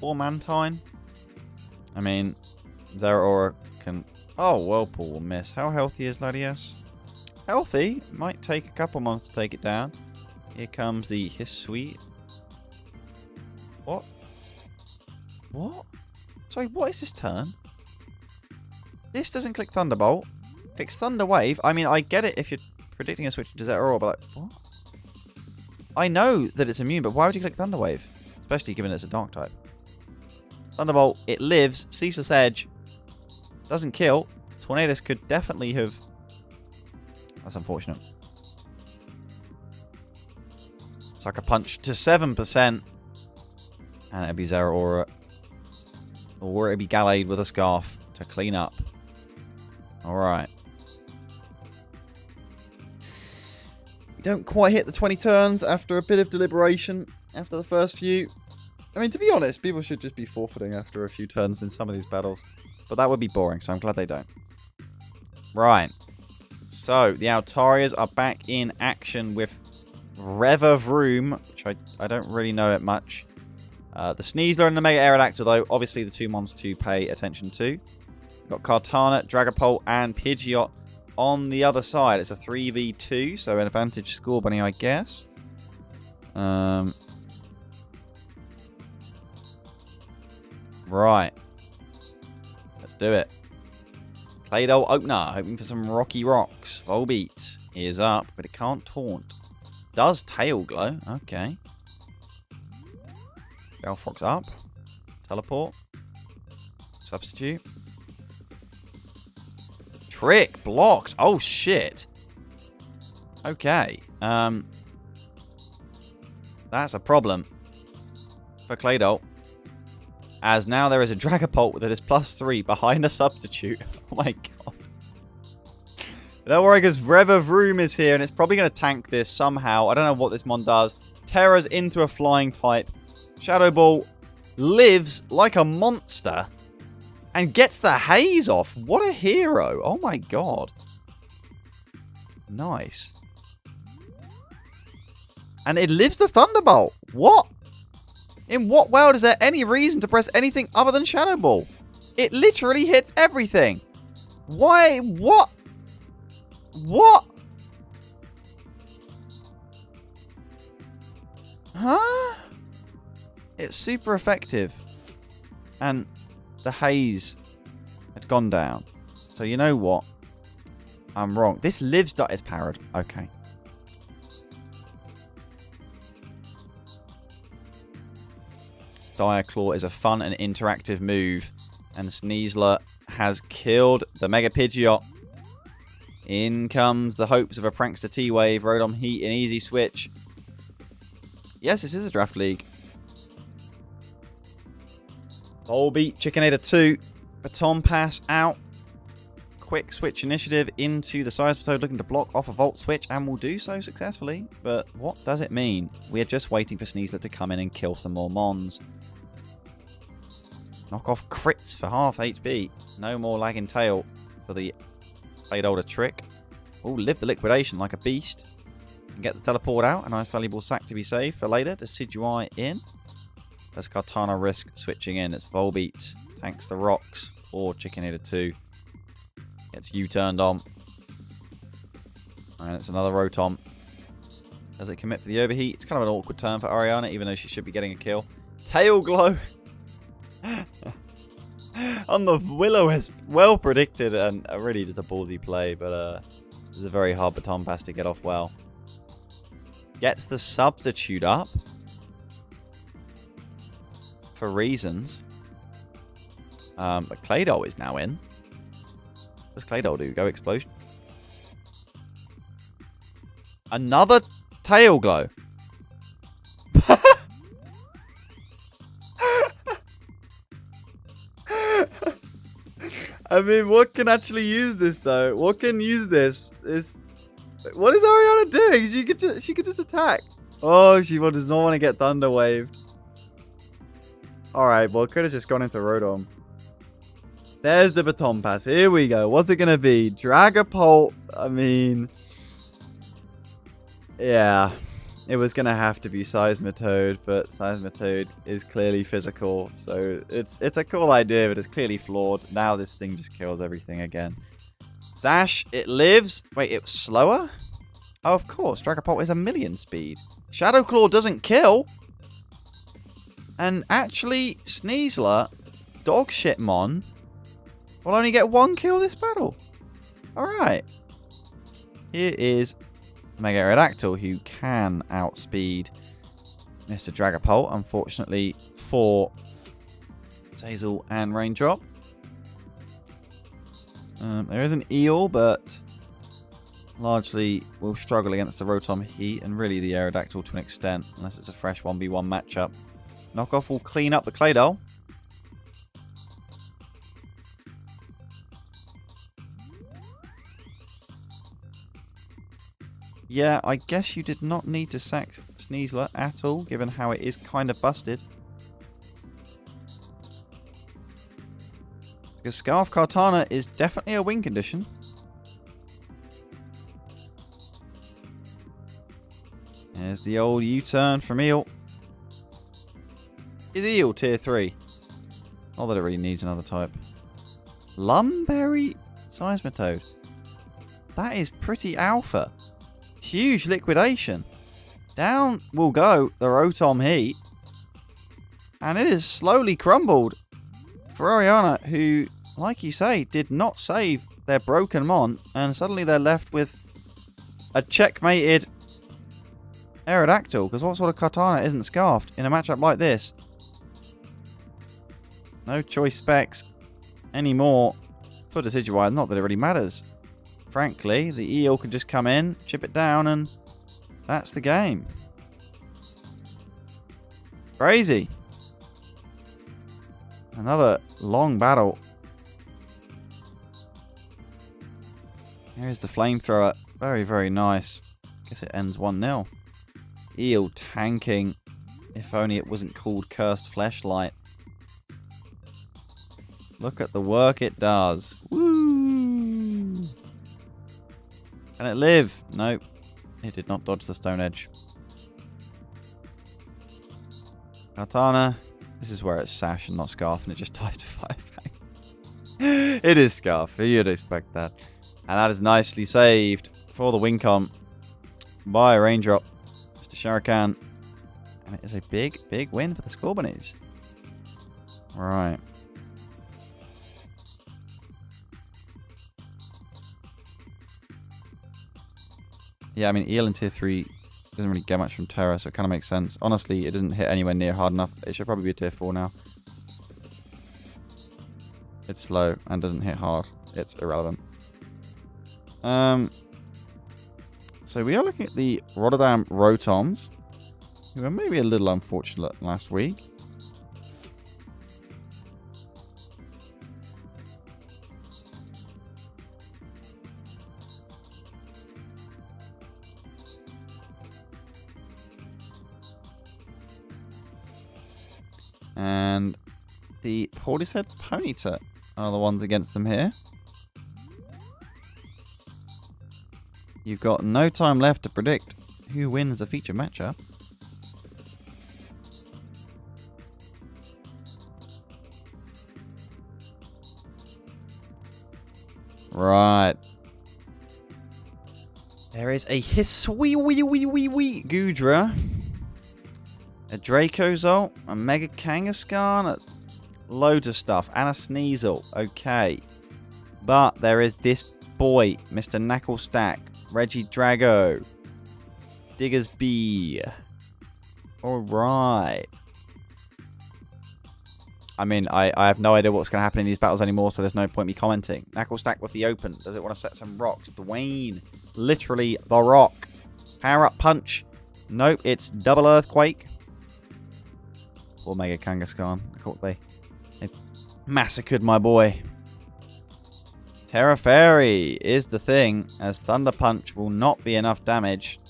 Or Mantine. I mean, Zeraora can... Oh, Whirlpool will miss. How healthy is Latias? Healthy. Might take a couple months to take it down. Here comes the Hisuian. What? What? Sorry, what is this turn? This doesn't click Thunderbolt. Clicks Thunder Wave. I mean, I get it if you're predicting a switch to Zeraora, but like, what? I know that it's immune, but why would you click Thunder Wave? Especially given it's a Dark type. Thunderbolt, it lives. Ceaseless Edge. Doesn't kill. Tornadus could definitely have... That's unfortunate. Sucker Punch to 7%. And it'd be Zeraora. Or it'd be Gallade with a Scarf to clean up. Alright. We don't quite hit the 20 turns after a bit of deliberation after the first few. I mean, to be honest, people should just be forfeiting after a few turns in some of these battles. But that would be boring, so I'm glad they don't. Right. So, the Altarias are back in action with Revavroom, which I don't really know it much. The Sneasler and the Mega Aerodactyl, though, obviously the two mons to pay attention to. Got Kartana, Dragapult, and Pidgeot on the other side. It's a 3v2, so an advantage Scorbunny, I guess. Right. Let's do it. Claydol Opener, hoping for some Rocky Rocks. Volbeat is up, but it can't taunt. Does Tail Glow. Okay. Galfrock's up. Teleport. Substitute. Trick blocked. Oh, shit. Okay. That's a problem for Claydol. As now there is a Dragapult that is +3 behind a substitute. Oh my god. Don't worry, because Revavroom is here, and it's probably going to tank this somehow. I don't know what this mon does. Terra's into a flying type. Shadow Ball lives like a monster and gets the haze off. What a hero. Oh my god. Nice. And it lives the Thunderbolt. What? In what world is there any reason to press anything other than Shadow Ball? It literally hits everything. Why? What? What? Huh? It's super effective. And the haze had gone down. So you know what? I'm wrong. This lives is powered. Okay. Dire Claw is a fun and interactive move. And Sneasler has killed the Mega Pidgeot. In comes the hopes of a Prankster T-Wave. Rotom Heat, an easy switch. Yes, this is a draft league. Volbeat, Chickinator 2. Baton Pass out. Quick switch initiative into the Size looking to block off a Volt Switch, and will do so successfully. But what does it mean? We are just waiting for Sneasler to come in and kill some more mons. Knock off crits for half HP. No more lagging tail for the Claydol trick. Oh, live the liquidation like a beast. And get the teleport out. A nice valuable sack to be saved for later. Decidueye in. Does Kartana risk switching in? It's Volbeat. Tanks the rocks. Or Chickinator 2. Gets U-turned on. And it's another Rotom. Does it commit for the overheat? It's kind of an awkward turn for Ariana, even though she should be getting a kill. Tail Glow. On the Will-O-Wisp. Well predicted and really just a ballsy play, but it's a very hard Baton Pass to get off well. Gets the substitute up. For reasons. But Claydol is now in. What does Claydol do? Go Explosion. Another Tail Glow. I mean, what can actually use this, though? What can use this? What is Ariana doing? She could just attack. Oh, she does not want to get Thunder Waved. Alright, well, it could have just gone into Rotom. There's the Baton Pass. Here we go. What's it going to be? Dragapult. I mean... Yeah. It was going to have to be Seismitoad, but Seismitoad is clearly physical. So it's a cool idea, but it's clearly flawed. Now this thing just kills everything again. Sash, it lives. Wait, it was slower? Oh, of course. Dragapult is 1,000,000 speed. Shadow Claw doesn't kill. And actually, Sneasler, Dogshitmon, will only get 1 kill this battle. Alright. Here is Mega Aerodactyl, who can outspeed Mr. Dragapult, unfortunately, for Tazel and Raindrop. There is an Eel, but largely will struggle against the Rotom Heat and really the Aerodactyl to an extent, unless it's a fresh 1v1 matchup. Knockoff will clean up the Claydol. Yeah, I guess you did not need to sack Sneasler at all, given how it is kind of busted. Because Scarf Kartana is definitely a win condition. There's the old U-turn from Eel. Is Eel tier 3? Not that it really needs another type. Lumberry Seismitoad. That is pretty alpha. Huge liquidation. Down will go the Rotom Heat. And it is slowly crumbled for Oriana, who, like you say, did not save their broken Mon. And suddenly they're left with a checkmated Aerodactyl. Because what sort of Kartana isn't scarfed in a matchup like this? No choice specs anymore for Decidueye. Not that it really matters. Frankly, the Eel can just come in, chip it down, and that's the game. Crazy. Another long battle. Here's the flamethrower. Very, very nice. Guess it ends 1-0. Eel tanking. If only it wasn't called Cursed Fleshlight. Look at the work it does. Woo! Can it live? Nope. It did not dodge the Stone Edge. Kartana. This is where it's Sash and not Scarf, and it just dies to Firefang. It is Scarf. You'd expect that. And that is nicely saved for the win con by Raindrop. Mr. Shuriken. And it is a big, big win for the Scorbunnies. Right. Yeah, I mean, Eel in tier 3 doesn't really get much from Terra, so it kind of makes sense. Honestly, it doesn't hit anywhere near hard enough. It should probably be a tier 4 now. It's slow and doesn't hit hard. It's irrelevant. So we are looking at the Rotterdam Rotoms, who were maybe a little unfortunate last week. And the Portishead Ponyta are the ones against them here. You've got no time left to predict who wins the feature matchup. Right. There is a Gudra, a Dracozolt, a Mega Kangaskhan, loads of stuff, and a Sneasel. Okay. But there is this boy, Mr. Knucklestack, Regidrago, Digger's Bee. Alright. I mean, I have no idea what's going to happen in these battles anymore, so there's no point me commenting. Knucklestack with the open. Does it want to set some rocks? Dwayne. Literally the rock. Power up punch. Nope, it's double earthquake. Or Mega Kangaskhan. I thought they massacred my boy. Terra Fairy is the thing, as Thunder Punch will not be enough damage.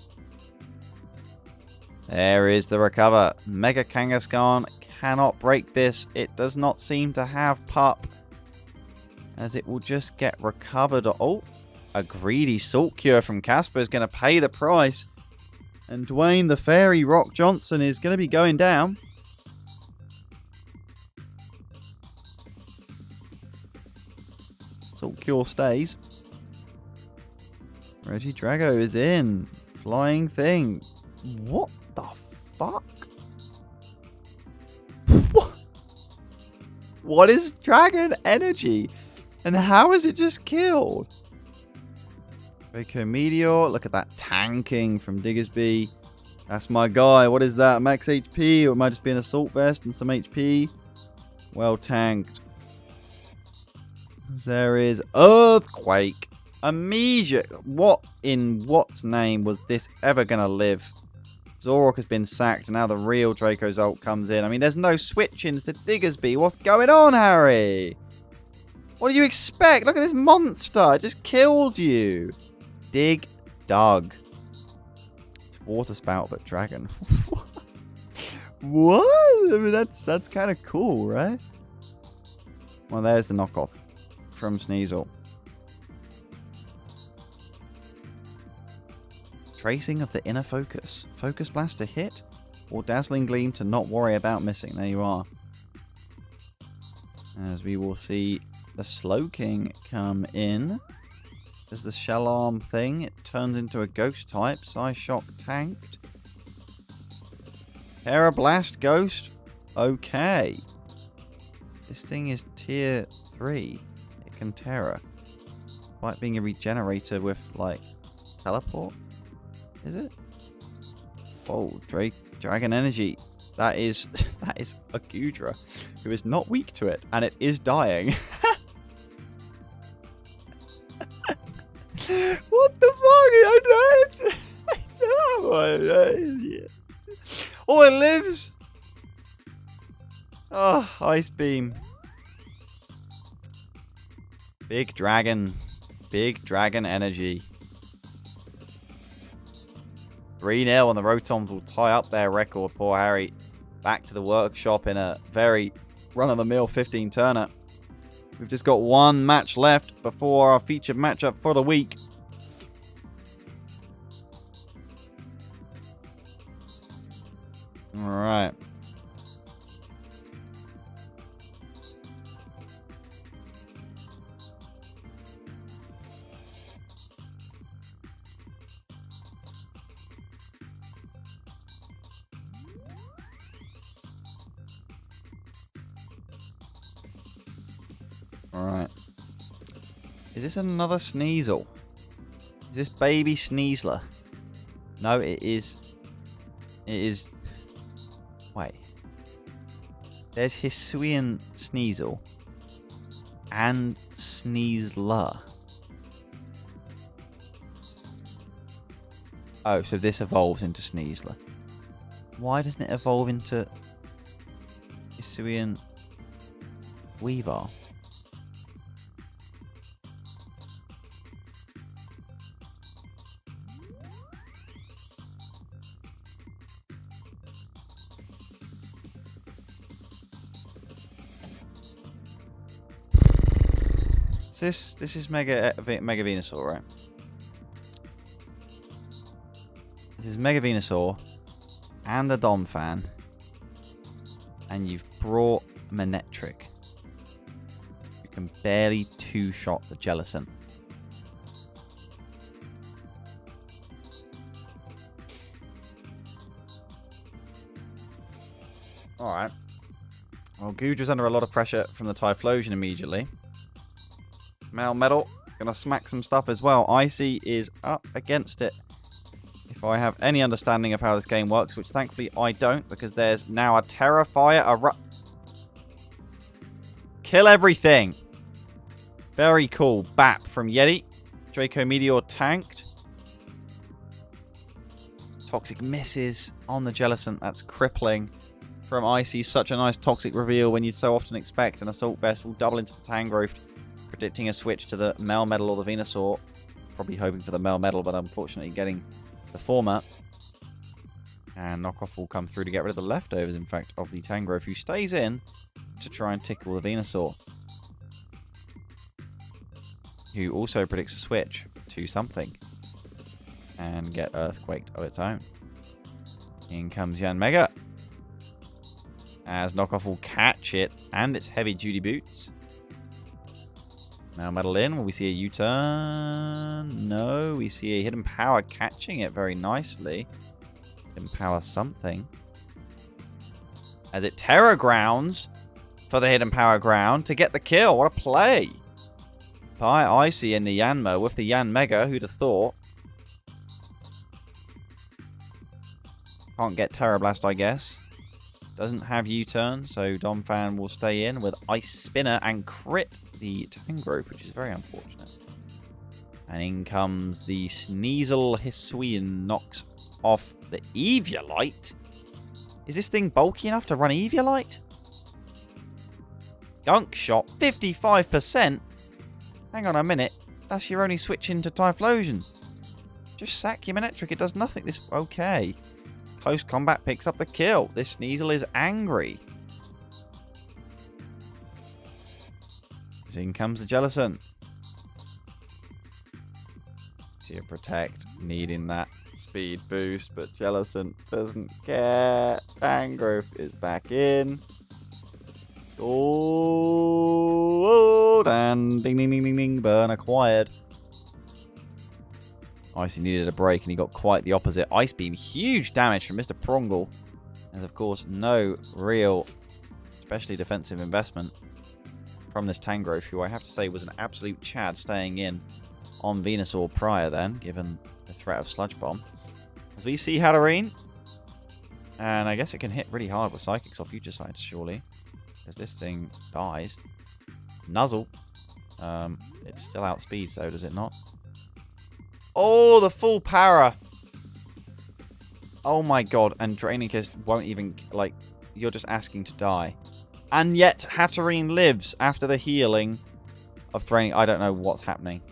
There is the recover. Mega Kangaskhan cannot break this. It does not seem to have pup, as it will just get recovered. Oh, a greedy Salt Cure from Casper is going to pay the price. And Dwayne the Fairy Rock Johnson is going to be going down. Salt Cure stays. Regidrago is in. Flying thing. What the fuck? What is Dragon Energy? And how is it just killed? Draco Meteor. Look at that tanking from Diggersby. That's my guy. What is that? Max HP? Or it might just be an Assault Vest and some HP? Well tanked. There is Earthquake. Immediate. What in what's name was this ever going to live? Zoroark has been sacked, and now the real Draco's ult comes in. I mean, there's no switch-ins to Diggersby. What's going on, Harry? What do you expect? Look at this monster. It just kills you. Dig Dug. It's Water Spout, but Dragon. What? I mean, that's kind of cool, right? Well, there's the knockoff from Sneasel. Tracing of the inner focus. Focus Blast to hit, or Dazzling Gleam to not worry about missing. There you are. As we will see the Slowking come in. There's the Shell Arm thing. It turns into a Ghost type. Psyshock tanked. Terra Blast Ghost. Okay. This thing is tier 3. It can Terra. Like being a regenerator with, like, teleport. Is it? Oh, Dragon Energy. That is a Gudra who is not weak to it, and it is dying. What the fuck? I know. I know. Oh, it lives. Oh, Ice Beam. Big Dragon. Big Dragon Energy. 3-0, and the Rotoms will tie up their record. Poor Harry back to the workshop in a very run-of-the-mill 15-turner. We've just got one match left before our featured matchup for the week. All right. Alright. Is this another Sneasel? Is this baby Sneasler? No, it is. It is. Wait. There's Hisuian Sneasel. And Sneasler. Oh, so this evolves into Sneasler. Why doesn't it evolve into Hisuian Weavile? This is Mega Venusaur, right? This is Mega Venusaur and the Donphan, and you've brought Manectric. You can barely two-shot the Jellicent. Alright. Well, Gudra's under a lot of pressure from the Typhlosion immediately. Melmetal, gonna smack some stuff as well. Icy is up against it. If I have any understanding of how this game works, which thankfully I don't, because there's now a Terrafire, kill everything. Very cool. Bap from Yeti. Draco Meteor tanked. Toxic misses on the Jellicent. That's crippling. From Icy, such a nice toxic reveal when you so often expect an Assault Vest will double into the Tangrowth, predicting a switch to the Melmetal or the Venusaur. Probably hoping for the Melmetal, but unfortunately getting the former. And knockoff will come through to get rid of the leftovers, in fact, of the Tangrowth, who stays in to try and tickle the Venusaur, who also predicts a switch to something and get Earthquaked of its own. In comes Yanmega, as knockoff will catch it and its heavy duty boots. Now Metal in. Will we see a U-turn? No, we see a Hidden Power catching it very nicely. Hidden Power something. As it Terra Grounds for the Hidden Power Ground to get the kill. What a play. Icy in the Yanma with the Yan Mega. Who'd have thought? Can't get Terra Blast, I guess. Doesn't have U-turn, so Donphan will stay in with Ice Spinner and crit the Tangrowth, which is very unfortunate. And in comes the Sneasel Hisuian, knocks off the Eviolite. Is this thing bulky enough to run Eviolite? Gunk Shot, 55%? Hang on a minute, that's your only switch into Typhlosion. Just sack your Manectric, it does nothing. This okay. Close Combat picks up the kill. This Sneasel is angry. In comes the Jellicent. To protect, needing that speed boost, but Jellicent doesn't care. Tangrowth is back in. Oh, and ding, ding, ding, ding, ding. Burn acquired. Icy needed a break, and he got quite the opposite. Ice Beam, huge damage from Mr. Prongle. And of course, no real, especially defensive investment from this Tangrowth, who I have to say was an absolute Chad staying in on Venusaur prior then, given the threat of Sludge Bomb. As we see Hatterene, and I guess it can hit really hard with Psychics or Future Sight, surely, as this thing dies. Nuzzle. It still outspeeds though, does it not? Oh, the full para. Oh my god, and Drainicus won't even, like, you're just asking to die. And yet, Hatterene lives after the healing of Draining. I don't know what's happening.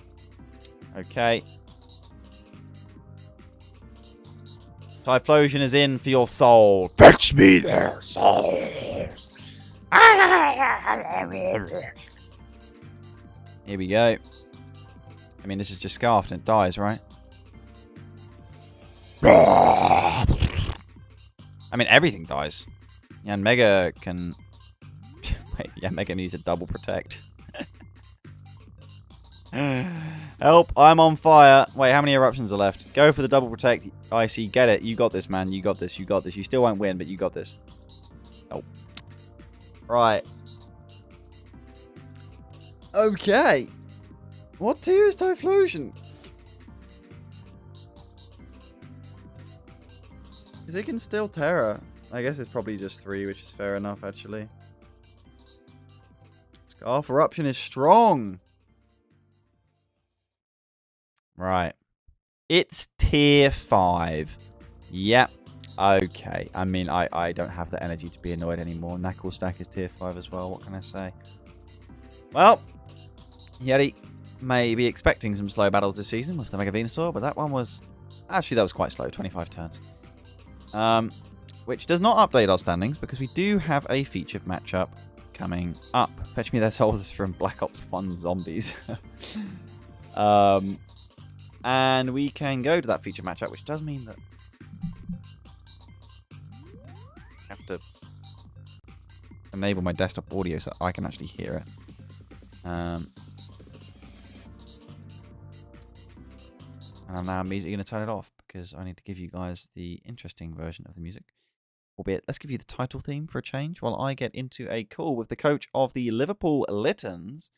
Okay. Typhlosion is in for your soul. Fetch me their soul. Here we go. I mean, this is just Scarfed and it dies, right? I mean, everything dies. Yeah, and Mega can... Wait, yeah, Mega needs a double protect. Help, I'm on fire. Wait, how many eruptions are left? Go for the double protect. Icy, get it. You got this, man. You got this. You got this. You still won't win, but you got this. Oh. Right. Okay. What tier is Typhlosion? Because it can still Terra. I guess it's probably just 3, which is fair enough, actually. Scarf Eruption is strong. Right. It's tier 5. Yep. Okay. I mean, I don't have the energy to be annoyed anymore. Knuckle Stack is tier 5 as well. What can I say? Well, Yeti may be expecting some slow battles this season with the Mega Venusaur, but that one was... Actually, that was quite slow. 25 turns. Which does not update our standings, because we do have a featured matchup coming up. Fetch me their souls from Black Ops 1 Zombies. And we can go to that feature matchup, which does mean that I have to enable my desktop audio so I can actually hear it. And I'm now immediately going to turn it off because I need to give you guys the interesting version of the music. Albeit, let's give you the title theme for a change while I get into a call with the coach of the Liverpool Littens,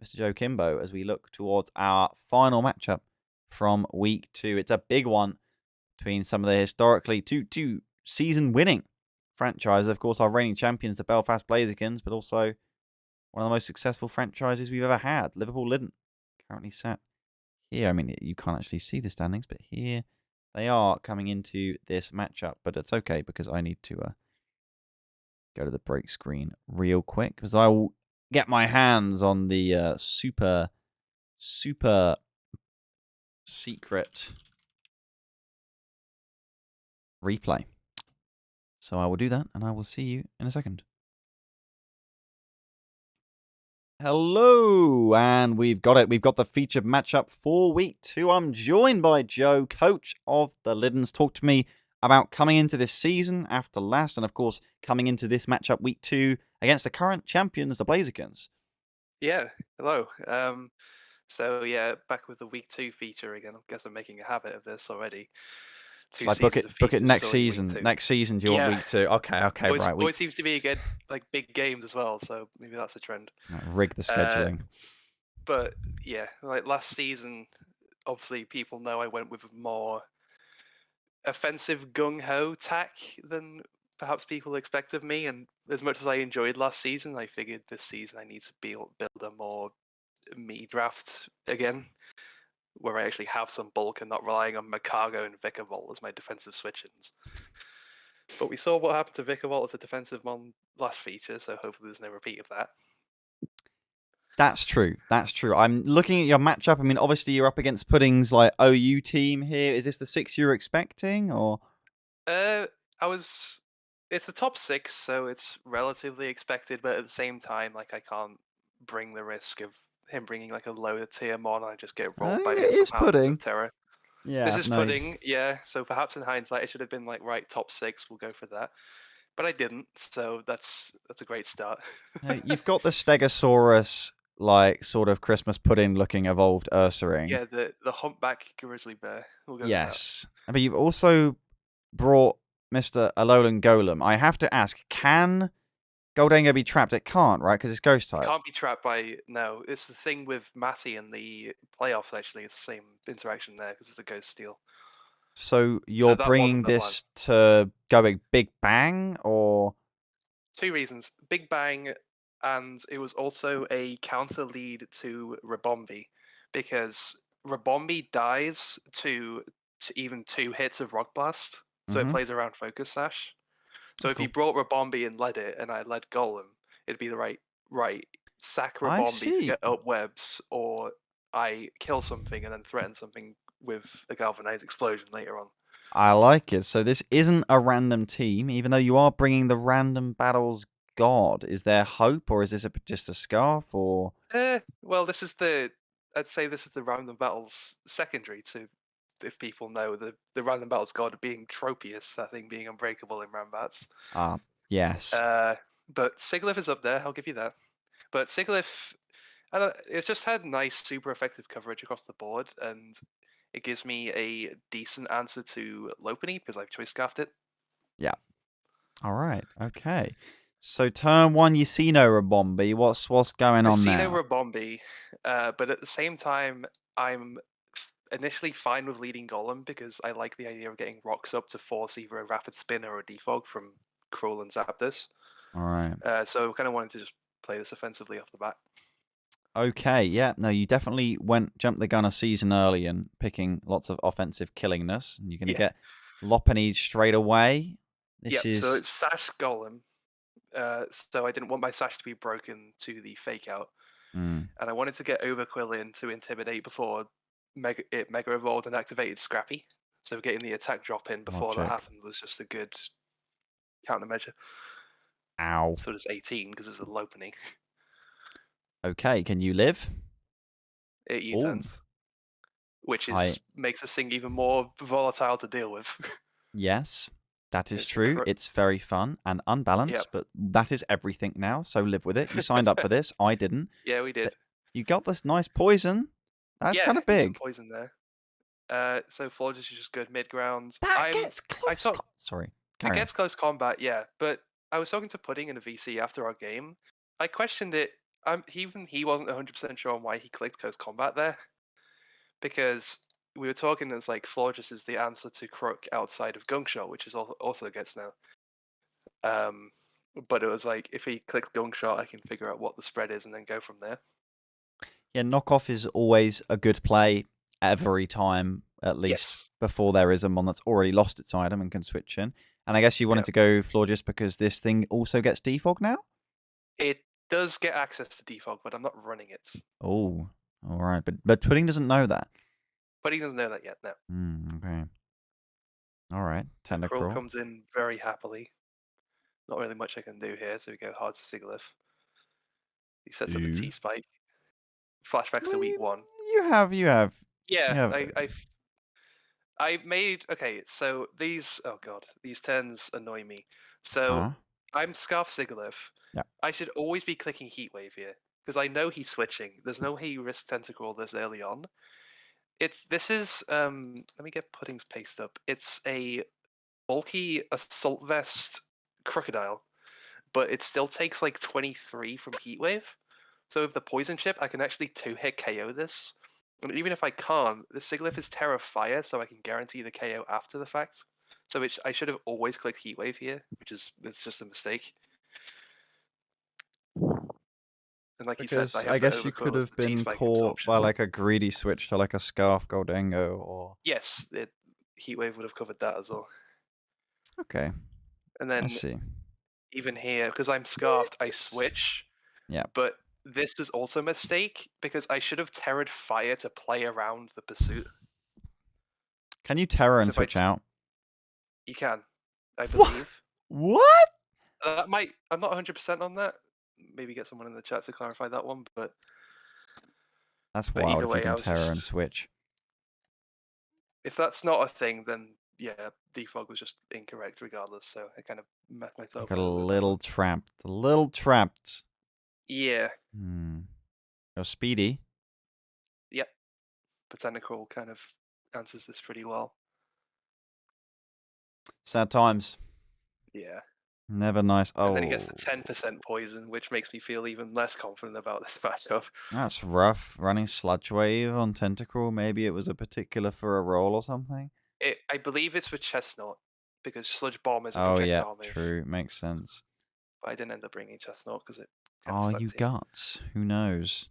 Mr. Joekimbo, as we look towards our final matchup from week 2. It's a big one between some of the historically two season winning franchises. Of course, our reigning champions, the Belfast Blazikens, but also one of the most successful franchises we've ever had, Liverpool Litten, currently sat here. I mean, you can't actually see the standings, but here they are coming into this matchup. But it's okay because I need to go to the break screen real quick because I will get my hands on the super secret replay. So I will do that and I will see you in a second. Hello, and we've got it. We've got the featured matchup for week 2. I'm joined by Joe, coach of the Liddens. Talk to me about coming into this season after last, and of course, coming into this matchup week 2 against the current champions, the Blazikens. Yeah, hello. So yeah, back with the week 2 feature again. I guess I'm making a habit of this already. So book it next season. Next season, do you want week 2? Okay, always, right. Always seems to be like big games as well, so maybe that's a trend. Rig the scheduling. But yeah, like last season, obviously people know I went with more offensive gung-ho tack than perhaps people expect of me. And as much as I enjoyed last season, I figured this season I need to build a more me draft again, where I actually have some bulk and not relying on Makago and Vikavolt as my defensive switch-ins. But we saw what happened to Vikavolt as a defensive mon last feature, so hopefully there's no repeat of that. That's true. That's true. I'm looking at your matchup. I mean, obviously you're up against Pudding's like OU team here. Is this the 6 you're expecting, or? It's the top 6, so it's relatively expected, but at the same time, like I can't bring the risk of him bringing like a lower tier mon and I just get rolled by It it is somehow because Pudding. of terror. This Yeah, is no. Pudding, yeah. So perhaps in hindsight, I should have been like, right, top 6, we'll go for that. But I didn't, so that's a great start. No, you've got the Stegosaurus, like, sort of Christmas pudding looking evolved Ursaring. Yeah, the humpback grizzly bear. We'll go with that. Yes. But you've also brought Mr. Alolan Golem. I have to ask, can Goldengo be trapped? It can't, right? Because it's ghost type. Can't be trapped by no. It's the thing with Matty in the playoffs. Actually, it's the same interaction there because it's a ghost steal. So So you're that bringing wasn't the plan. this to going Big Bang, or? 2 reasons: Big Bang, and it was also a counter lead to Rabombi, because Rabombi dies to even 2 hits of Rock Blast, so it Mhm. plays around Focus Sash. So That's if you cool. brought Rabombi and led it, and I led Golem, it'd be the right sack I Rabombi to see. get up webs, or I kill something and then threaten something with a Galvanized Explosion later on. I like it. So this isn't a random team, even though you are bringing the random battles god. Is there hope, or is this just a scarf, or? Well, I'd say this is the Random Battles secondary to, if people know, the Random Battles god being Tropius, that thing being unbreakable in Rambats. Ah, yes. But Sigilyph is up there, I'll give you that. But Sigilyph, it's just had nice, super effective coverage across the board, and it gives me a decent answer to Lopunny because I've choice scarfed it. Yeah. All right. Okay. So turn 1, you see no Rabombi. What's going I on see no now? Rabombi, but at the same time, I'm initially fine with leading Golem because I like the idea of getting rocks up to force either a Rapid Spin or a Defog from Cruel and Zapdos. All right. So kind of wanted to just play this offensively off the bat. Okay. Yeah. No, you definitely jumped the gun a season early and picking lots of offensive killingness. And you're going to Yeah. get Lopunny straight away. This Yep, so is. it's Sash Golem. So I didn't want my Sash to be broken to the Fake Out. Mm, And I wanted to get Overquill in to Intimidate before it Mega Evolved and activated Scrappy. So getting the attack drop in before that logic. happened was just a good countermeasure. Ow. So does 18 because it's a Lopunny. Okay. Can you live? It Oh. U-turns, which I. makes this thing even more volatile to deal with. Yes. That is It's true. It's very fun and Yep. unbalanced, but that is everything now. So live with it. You signed up for this. I didn't. Yeah, we did. You got this nice poison. That's Yeah, kind of decent big. poison there. So Florges is just good mid ground. That gets I close. thought Sorry. it Carry on. gets close combat, yeah. But I was talking to Pudding in a VC after our game. I questioned it. Even he wasn't 100% sure on why he clicked close combat there, because we were talking as like Florges is the answer to Crook outside of Gungshot, which is also gets now. But it was like if he clicks Gungshot, I can figure out what the spread is and then go from there. Yeah, knockoff is always a good play every time, at least Yes. before there is a mon that's already lost its item and can switch in. And I guess you wanted Yeah. to go floor just because this thing also gets defog now? It does get access to defog, but I'm not running it. Oh, all right. But Pudding doesn't know that. But he doesn't know that yet, no. Okay. All right. So Cruel Tentacruel. comes in very happily. Not really much I can do here, so we go hard to Sigilyph. He sets up a Ooh. T-Spike. Flashbacks to week 1. You have. Yeah, I made okay. So these these turns annoy me. So Huh? I'm Scarf Sigilyph. Yeah. I should always be clicking Heatwave here because I know he's switching. There's no way he risks Tentacruel this early on. This is let me get Pudding's paste up. It's a bulky assault vest crocodile, but it still takes like 23 from Heatwave. So with the Poison Chip, I can actually 2-hit KO this. And even if I can't, the Sigilyph is Terra Fire, so I can guarantee the KO after the fact. So I should have always clicked Heat Wave here, it's just a mistake. And like you said, Because I I have the guess you could Overquill as have the been T-Spike caught absorption. by like a greedy switch to like a Scarf Goldengo or... Yes, Heat Wave would have covered that as well. Okay, And I then see. even here, because I'm Scarfed, I switch. Yeah. But this was also a mistake, because I should have Terra'd Fire to play around the Pursuit. Can you Terra and If I switch out? You can, I What? believe. What? I'm not 100% on that. Maybe get someone in the chat to clarify that one, but That's wild either if you way, I can was Terra and just... switch. If that's not a thing, then yeah, defog was just incorrect regardless, so I kind of messed myself Got a over with that little one. trapped. A little trapped. Yeah. Oh, Speedy. Yep. Botanical kind of answers this pretty well. Sad times. Yeah. Never nice. Oh. And then he gets the 10% poison, which makes me feel even less confident about this matchup. That's rough. Running Sludge Wave on Tentacruel. Maybe it was a particular for a roll or something. I believe it's for Chestnut, because Sludge Bomb is a Oh, yeah. projectile move. True. Makes sense. But I didn't end up bringing Chestnut because it Are you guts? Who knows?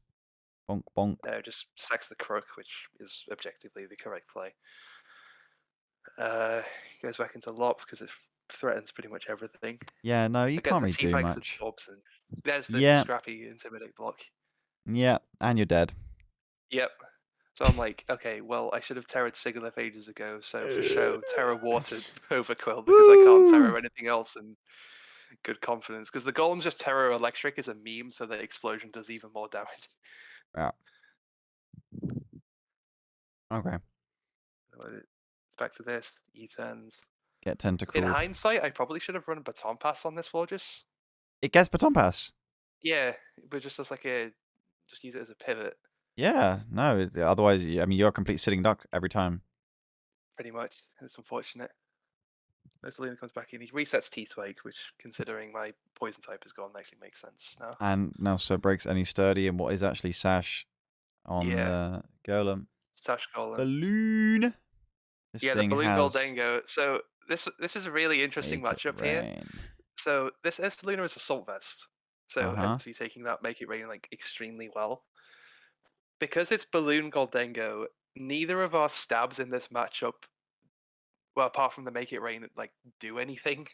Bonk, bonk. No, just sacks the Crook, which is objectively the correct play. Goes back into Lop because it threatens pretty much everything. Yeah, no, you Again, can't the really do T-Bags much. absorbs, and there's the Yeah. scrappy Intimidate block. Yeah, and you're dead. Yep. So I'm like, okay, well, I should have Terra'd Sigilyph ages ago, so for show, Terra Watered Overquill because I can't Terra anything else in good confidence. Because the Golem's just Terra Electric is a meme, so the explosion does even more damage. Yeah. Okay. It's back to this. E-turns. Get Tentacruel. In hindsight, I probably should have run a Baton Pass on this Florges. It gets Baton Pass. Yeah, but just as like just use it as a pivot. Yeah, no. Otherwise, I mean, you're a complete sitting duck every time. Pretty much. It's unfortunate. Luna comes back in. He resets T-Swag, which, considering my poison type is gone, actually makes sense now. And now so breaks any sturdy and what is actually Sash on the Golem. Sash Golem. Balloon. This the thing Balloon has Goldengo. So this is a really interesting matchup here. So this Esteluna is Assault Vest. So hence we taking that Make It Rain like extremely well. Because it's Balloon Goldengo, neither of our stabs in this matchup, well, apart from the Make It Rain, like do anything.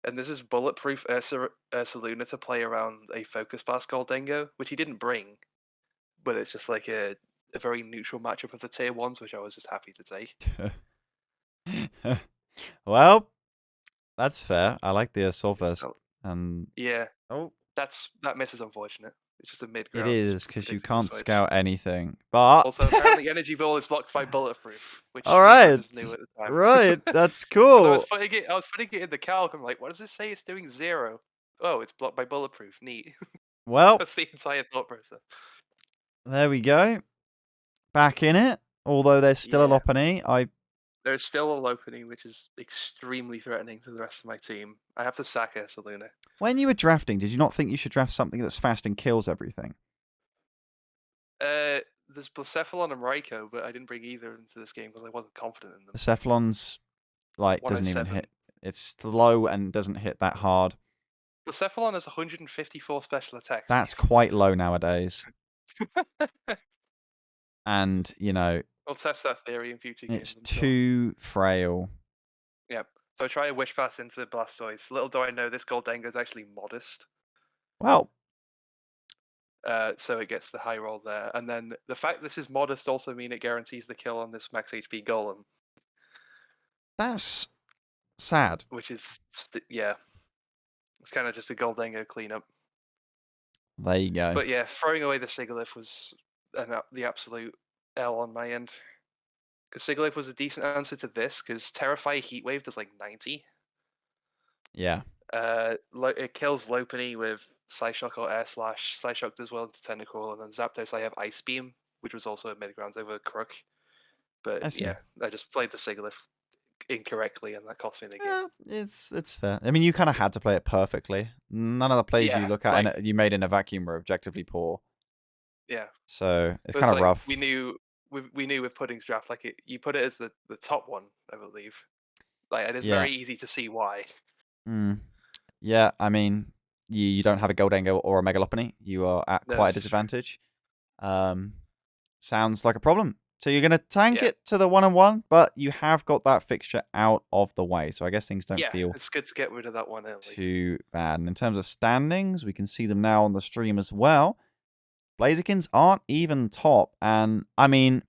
And this is bulletproof Ursaluna to play around a Focus Blast Goldengo, which he didn't bring. But it's just like a very neutral matchup of the tier 1s, which I was just happy to take. Well, that's fair. I like the Assault Vest. And yeah. That miss is unfortunate. It's just a mid-ground. It is, because you can't scout anything. But also, apparently, Energy Ball is blocked by Bulletproof, which I just knew at the time. Right, that's cool. I was putting it in the calc. I'm like, what does this say? It's doing 0. Oh, it's blocked by Bulletproof. Neat. Well, that's the entire thought process. There we go. Back in it. Although there's still a Lopunny. There's still a Lopunny, which is extremely threatening to the rest of my team. I have to sack Ursaluna. When you were drafting, did you not think you should draft something that's fast and kills everything? There's Blacephalon and Raikou, but I didn't bring either into this game because I wasn't confident in them. Blacephalon's like doesn't even hit. It's slow and doesn't hit that hard. Blacephalon has 154 special attacks. That's quite low nowadays. And, you know... I'll test that theory in future games. It's too frail. Yep. So I try a Wish Pass into Blastoise. Little do I know this Goldengo is actually modest. Well... so it gets the high roll there. And then the fact this is modest also means it guarantees the kill on this max HP Golem. That's sad. Which is, yeah. It's kind of just a Goldengo cleanup. There you go. But yeah, throwing away the Sigilyph was the absolute L on my end. Because Sigilyph was a decent answer to this, because Terrify Heatwave does like 90. Yeah. It kills Lopunny with Psyshock or Air Slash. Psyshock does well into Tentacruel, and then Zapdos I have Ice Beam, which was also a mid-grounds over Crook. But yeah, I just played the Sigilyph incorrectly, and that cost me the game. Yeah, it's fair. I mean, you kind of had to play it perfectly. None of the plays you Yeah, look at like- and you made in a vacuum were objectively poor. Yeah, So it's but kind of like, rough. we knew with Pudding's draft, like you put it as the top one, I believe. Like, and it's Yeah. very easy to see why. Yeah, I mean, you don't have a Goldengo or a Megalopony. You are at No, quite a this is true. disadvantage. Sounds like a problem. So you're going to tank Yeah. it to the 1-1, but you have got that fixture out of the way. So I guess things don't Yeah, feel it's good to get rid of that one early. too bad. And in terms of standings, we can see them now on the stream as well. Blazikens aren't even top. And I mean,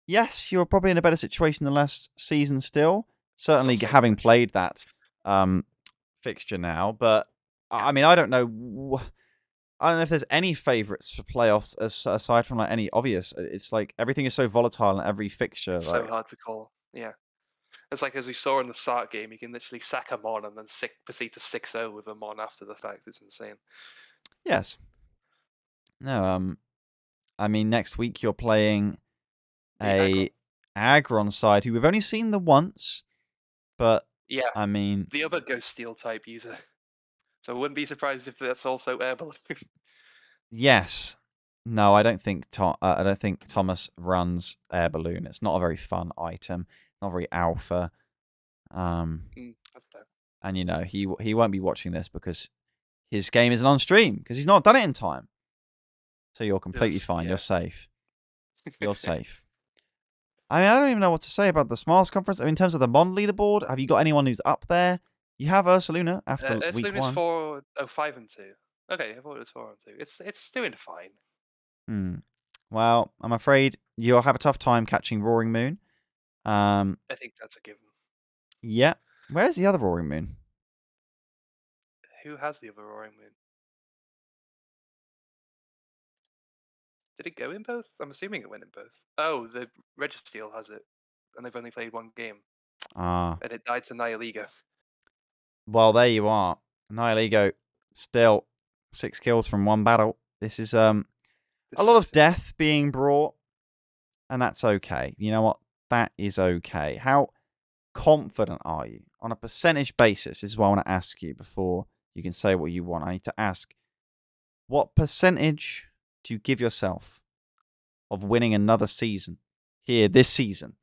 yes, you're probably in a better situation than last season still. Certainly saying having much. played that fixture now. But I mean, I don't know. I don't know if there's any favourites for playoffs aside from like any obvious. It's like everything is so volatile in every fixture. It's like, so hard to call. Yeah. It's like, as we saw in the Sark game, you can literally sack a Mon and then proceed to 6-0 with a Mon after the fact. It's insane. Yes. No, I mean, next week you're playing a Aggron side who we've only seen the once, but yeah, I mean, the other Ghost Steel type user. So I wouldn't be surprised if that's also Air Balloon. yes. No, I don't think Thomas runs Air Balloon. It's not a very fun item. Not very alpha. That's fair. And you know, he won't be watching this because his game isn't on stream because he's not done it in time. So you're completely fine. Yeah. You're safe. You're safe. I mean, I don't even know what to say about the Smiles conference. I mean, in terms of the Mon leaderboard, have you got anyone who's up there? You have Ursaluna after week Ursaluna's 1. 5-2. Okay, I thought it was 4-2. It's doing fine. Well, I'm afraid you'll have a tough time catching Roaring Moon. I think that's a given. Yeah. Where's the other Roaring Moon? Who has the other Roaring Moon? Did it go in both? I'm assuming it went in both. Oh, the Registeel has it, and they've only played one game. Ah. And it died to Nihiliga. Well, there you are. Nihiligo, still 6 kills from 1 battle. This is a lot of death being brought, and that's okay. You know what? That is okay. How confident are you? On a percentage basis, this is what I want to ask you before you can say what you want. I need to ask, what percentage do you give yourself of winning another season here this season?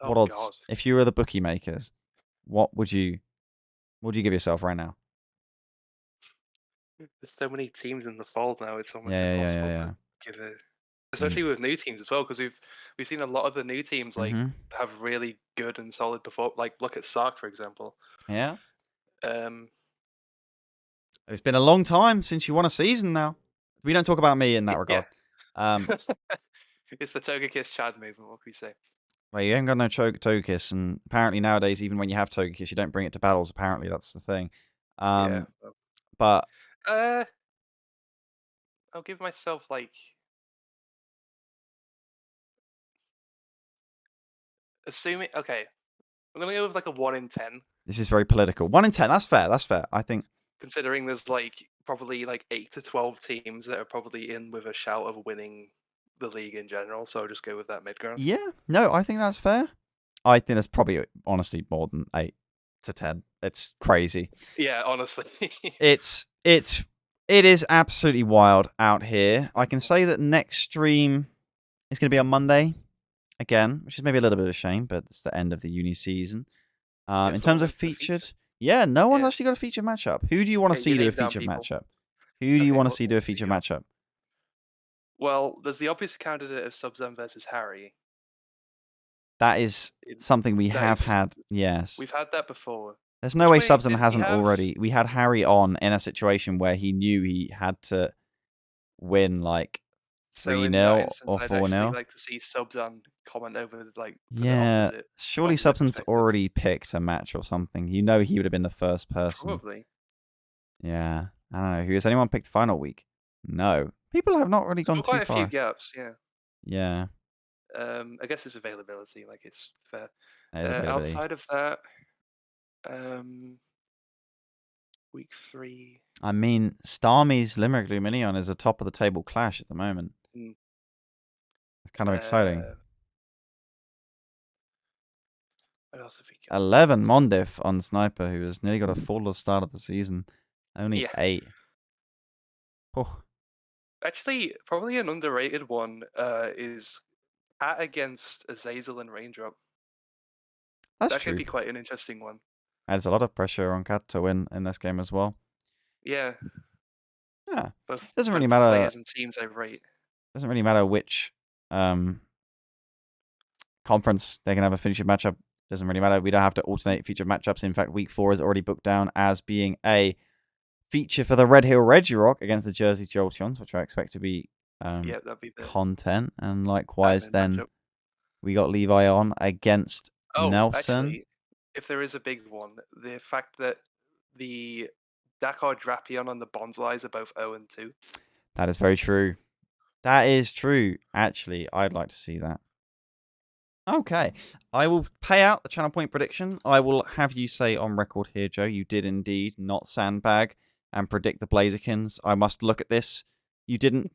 Oh, what odds? God. If you were the bookmakers, what would you give yourself right now? There's so many teams in the fold now. It's almost Yeah. impossible to give it. Especially with new teams as well, because we've seen a lot of the new teams like have really good and solid performance. Like, look at Sark, for example. Yeah. Um, It's been a long time since you won a season now. We don't talk about me in that regard. It's the Togekiss Chad movement. What can we say? Well, you haven't got no Togekiss, and apparently nowadays, even when you have Togekiss, you don't bring it to battles. Apparently, that's the thing. Yeah. But I'll give myself like, assuming, okay, I'm gonna go with like a 1 in 10. This is very political. 1 in 10. That's fair. That's fair. I think. Considering there's like probably like 8 to 12 teams that are probably in with a shout of winning the league in general, so I'll just go with that mid ground. Yeah. No, I think that's fair. I think that's probably honestly more than 8 to 10. It's crazy. Yeah, honestly. It is absolutely wild out here. I can say that next stream is going to be on Monday again, which is maybe a little bit of a shame, but it's the end of the uni season. In terms of featured, yeah, no one's actually got a featured matchup. Who do you want to see do a featured matchup? Who do you want to see do a featured matchup? Well, there's the obvious candidate of Sub-Zen versus Harry. That is something we have had. Yes, we've had that before. There's no way Sub-Zen hasn't already. We had Harry on in a situation where he knew he had to win like 3-0 or 4-0. I'd actually like to see Sub-Zen comment over like the opposite. Surely Sub-Zen's already picked a match or something. You know he would have been the first person. Probably. Yeah, I don't know. Has anyone picked final week? No. People have not really gone too far. Quite a few gaps, yeah. Yeah. I guess it's availability, like it's fair. Availability. Outside of that, week 3. I mean, Starmies Limerick Lumineon is a top of the table clash at the moment. It's kind of exciting. What else have we got? 11 Mondiff on Sniper, who has nearly got a flawless start of the season. Only Yeah. 8. Oh, Actually, probably an underrated one is Cat against Azazel and Raindrop. that's That true. could be quite an interesting one. Adds a lot of pressure on Cat to win in this game as well. Yeah. Yeah. Both Doesn't really both matter. players and teams I rate. Doesn't really matter which conference they can have a featured matchup. Doesn't really matter. We don't have to alternate featured matchups. In fact, week 4 is already booked down as being a feature for the Red Hill Regirock against the Jersey Jolteons, which I expect to be Yeah, that'd be the content. And likewise, admin then matchup. we got Levi on against Oh, Nelson. actually, if there is a big one, the fact that the Dakar Drapion and the Bonslys are both 0 and 2. That is very true. That is true. Actually, I'd like to see that. Okay. I will pay out the channel point prediction. I will have you say on record here, Joe, you did indeed not sandbag and predict the Blazikens. I must look at this. You didn't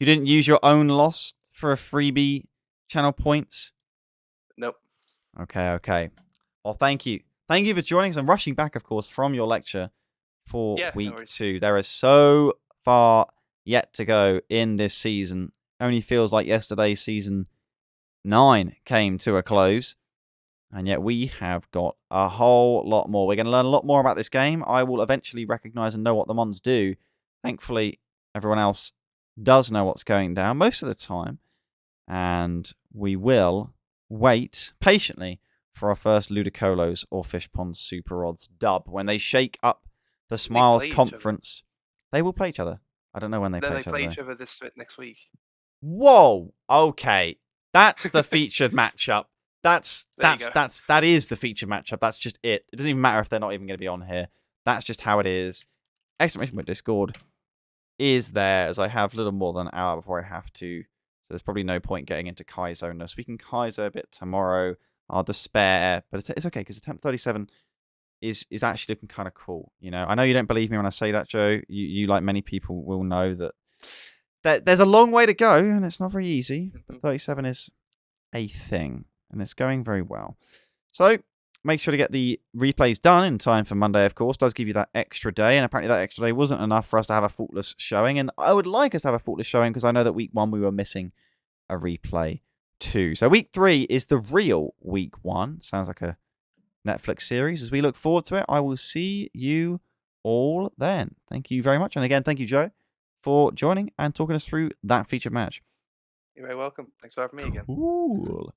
use your own loss for a freebie channel points? Nope. Okay. Well, thank you. Thank you for joining us and rushing back, of course, from your lecture for Yeah, no week worries. 2. There is so far yet to go in this season. Only feels like yesterday season 9 came to a close, and yet we have got a whole lot more. We're going to learn a lot more about this game. I will eventually recognize and know what the Mons do. Thankfully, everyone else does know what's going down most of the time, and we will wait patiently for our first Ludicolos or Fishpond SuperRods dub. When they shake up the Smiles play each conference, they will play each other. I don't know when they Then play they each other. play though. each other this next week. Whoa. Okay. That's the featured matchup. That is the featured matchup. That's just it. It doesn't even matter if they're not even going to be on here. That's just how it is. Exclamation point Discord is there, as I have little more than an hour before I have to. So there's probably no point getting into Kaizo unless we can Kaizo a bit tomorrow. I'll despair, but it's okay because attempt 37 is actually looking kind of cool. You know, I know you don't believe me when I say that, Joe. You like many people will know that there's a long way to go and it's not very easy. But 37 is a thing and it's going very well. So make sure to get the replays done in time for Monday, of course. Does give you that extra day, and apparently that extra day wasn't enough for us to have a faultless showing. And I would like us to have a faultless showing because I know that week 1 we were missing a replay too. So week 3 is the real week 1. Sounds like a Netflix series. As we look forward to it, I will see you all then. Thank you very much. And again, thank you, Joe, for joining and talking us through that featured match. You're very welcome. Thanks for having me again. Cool.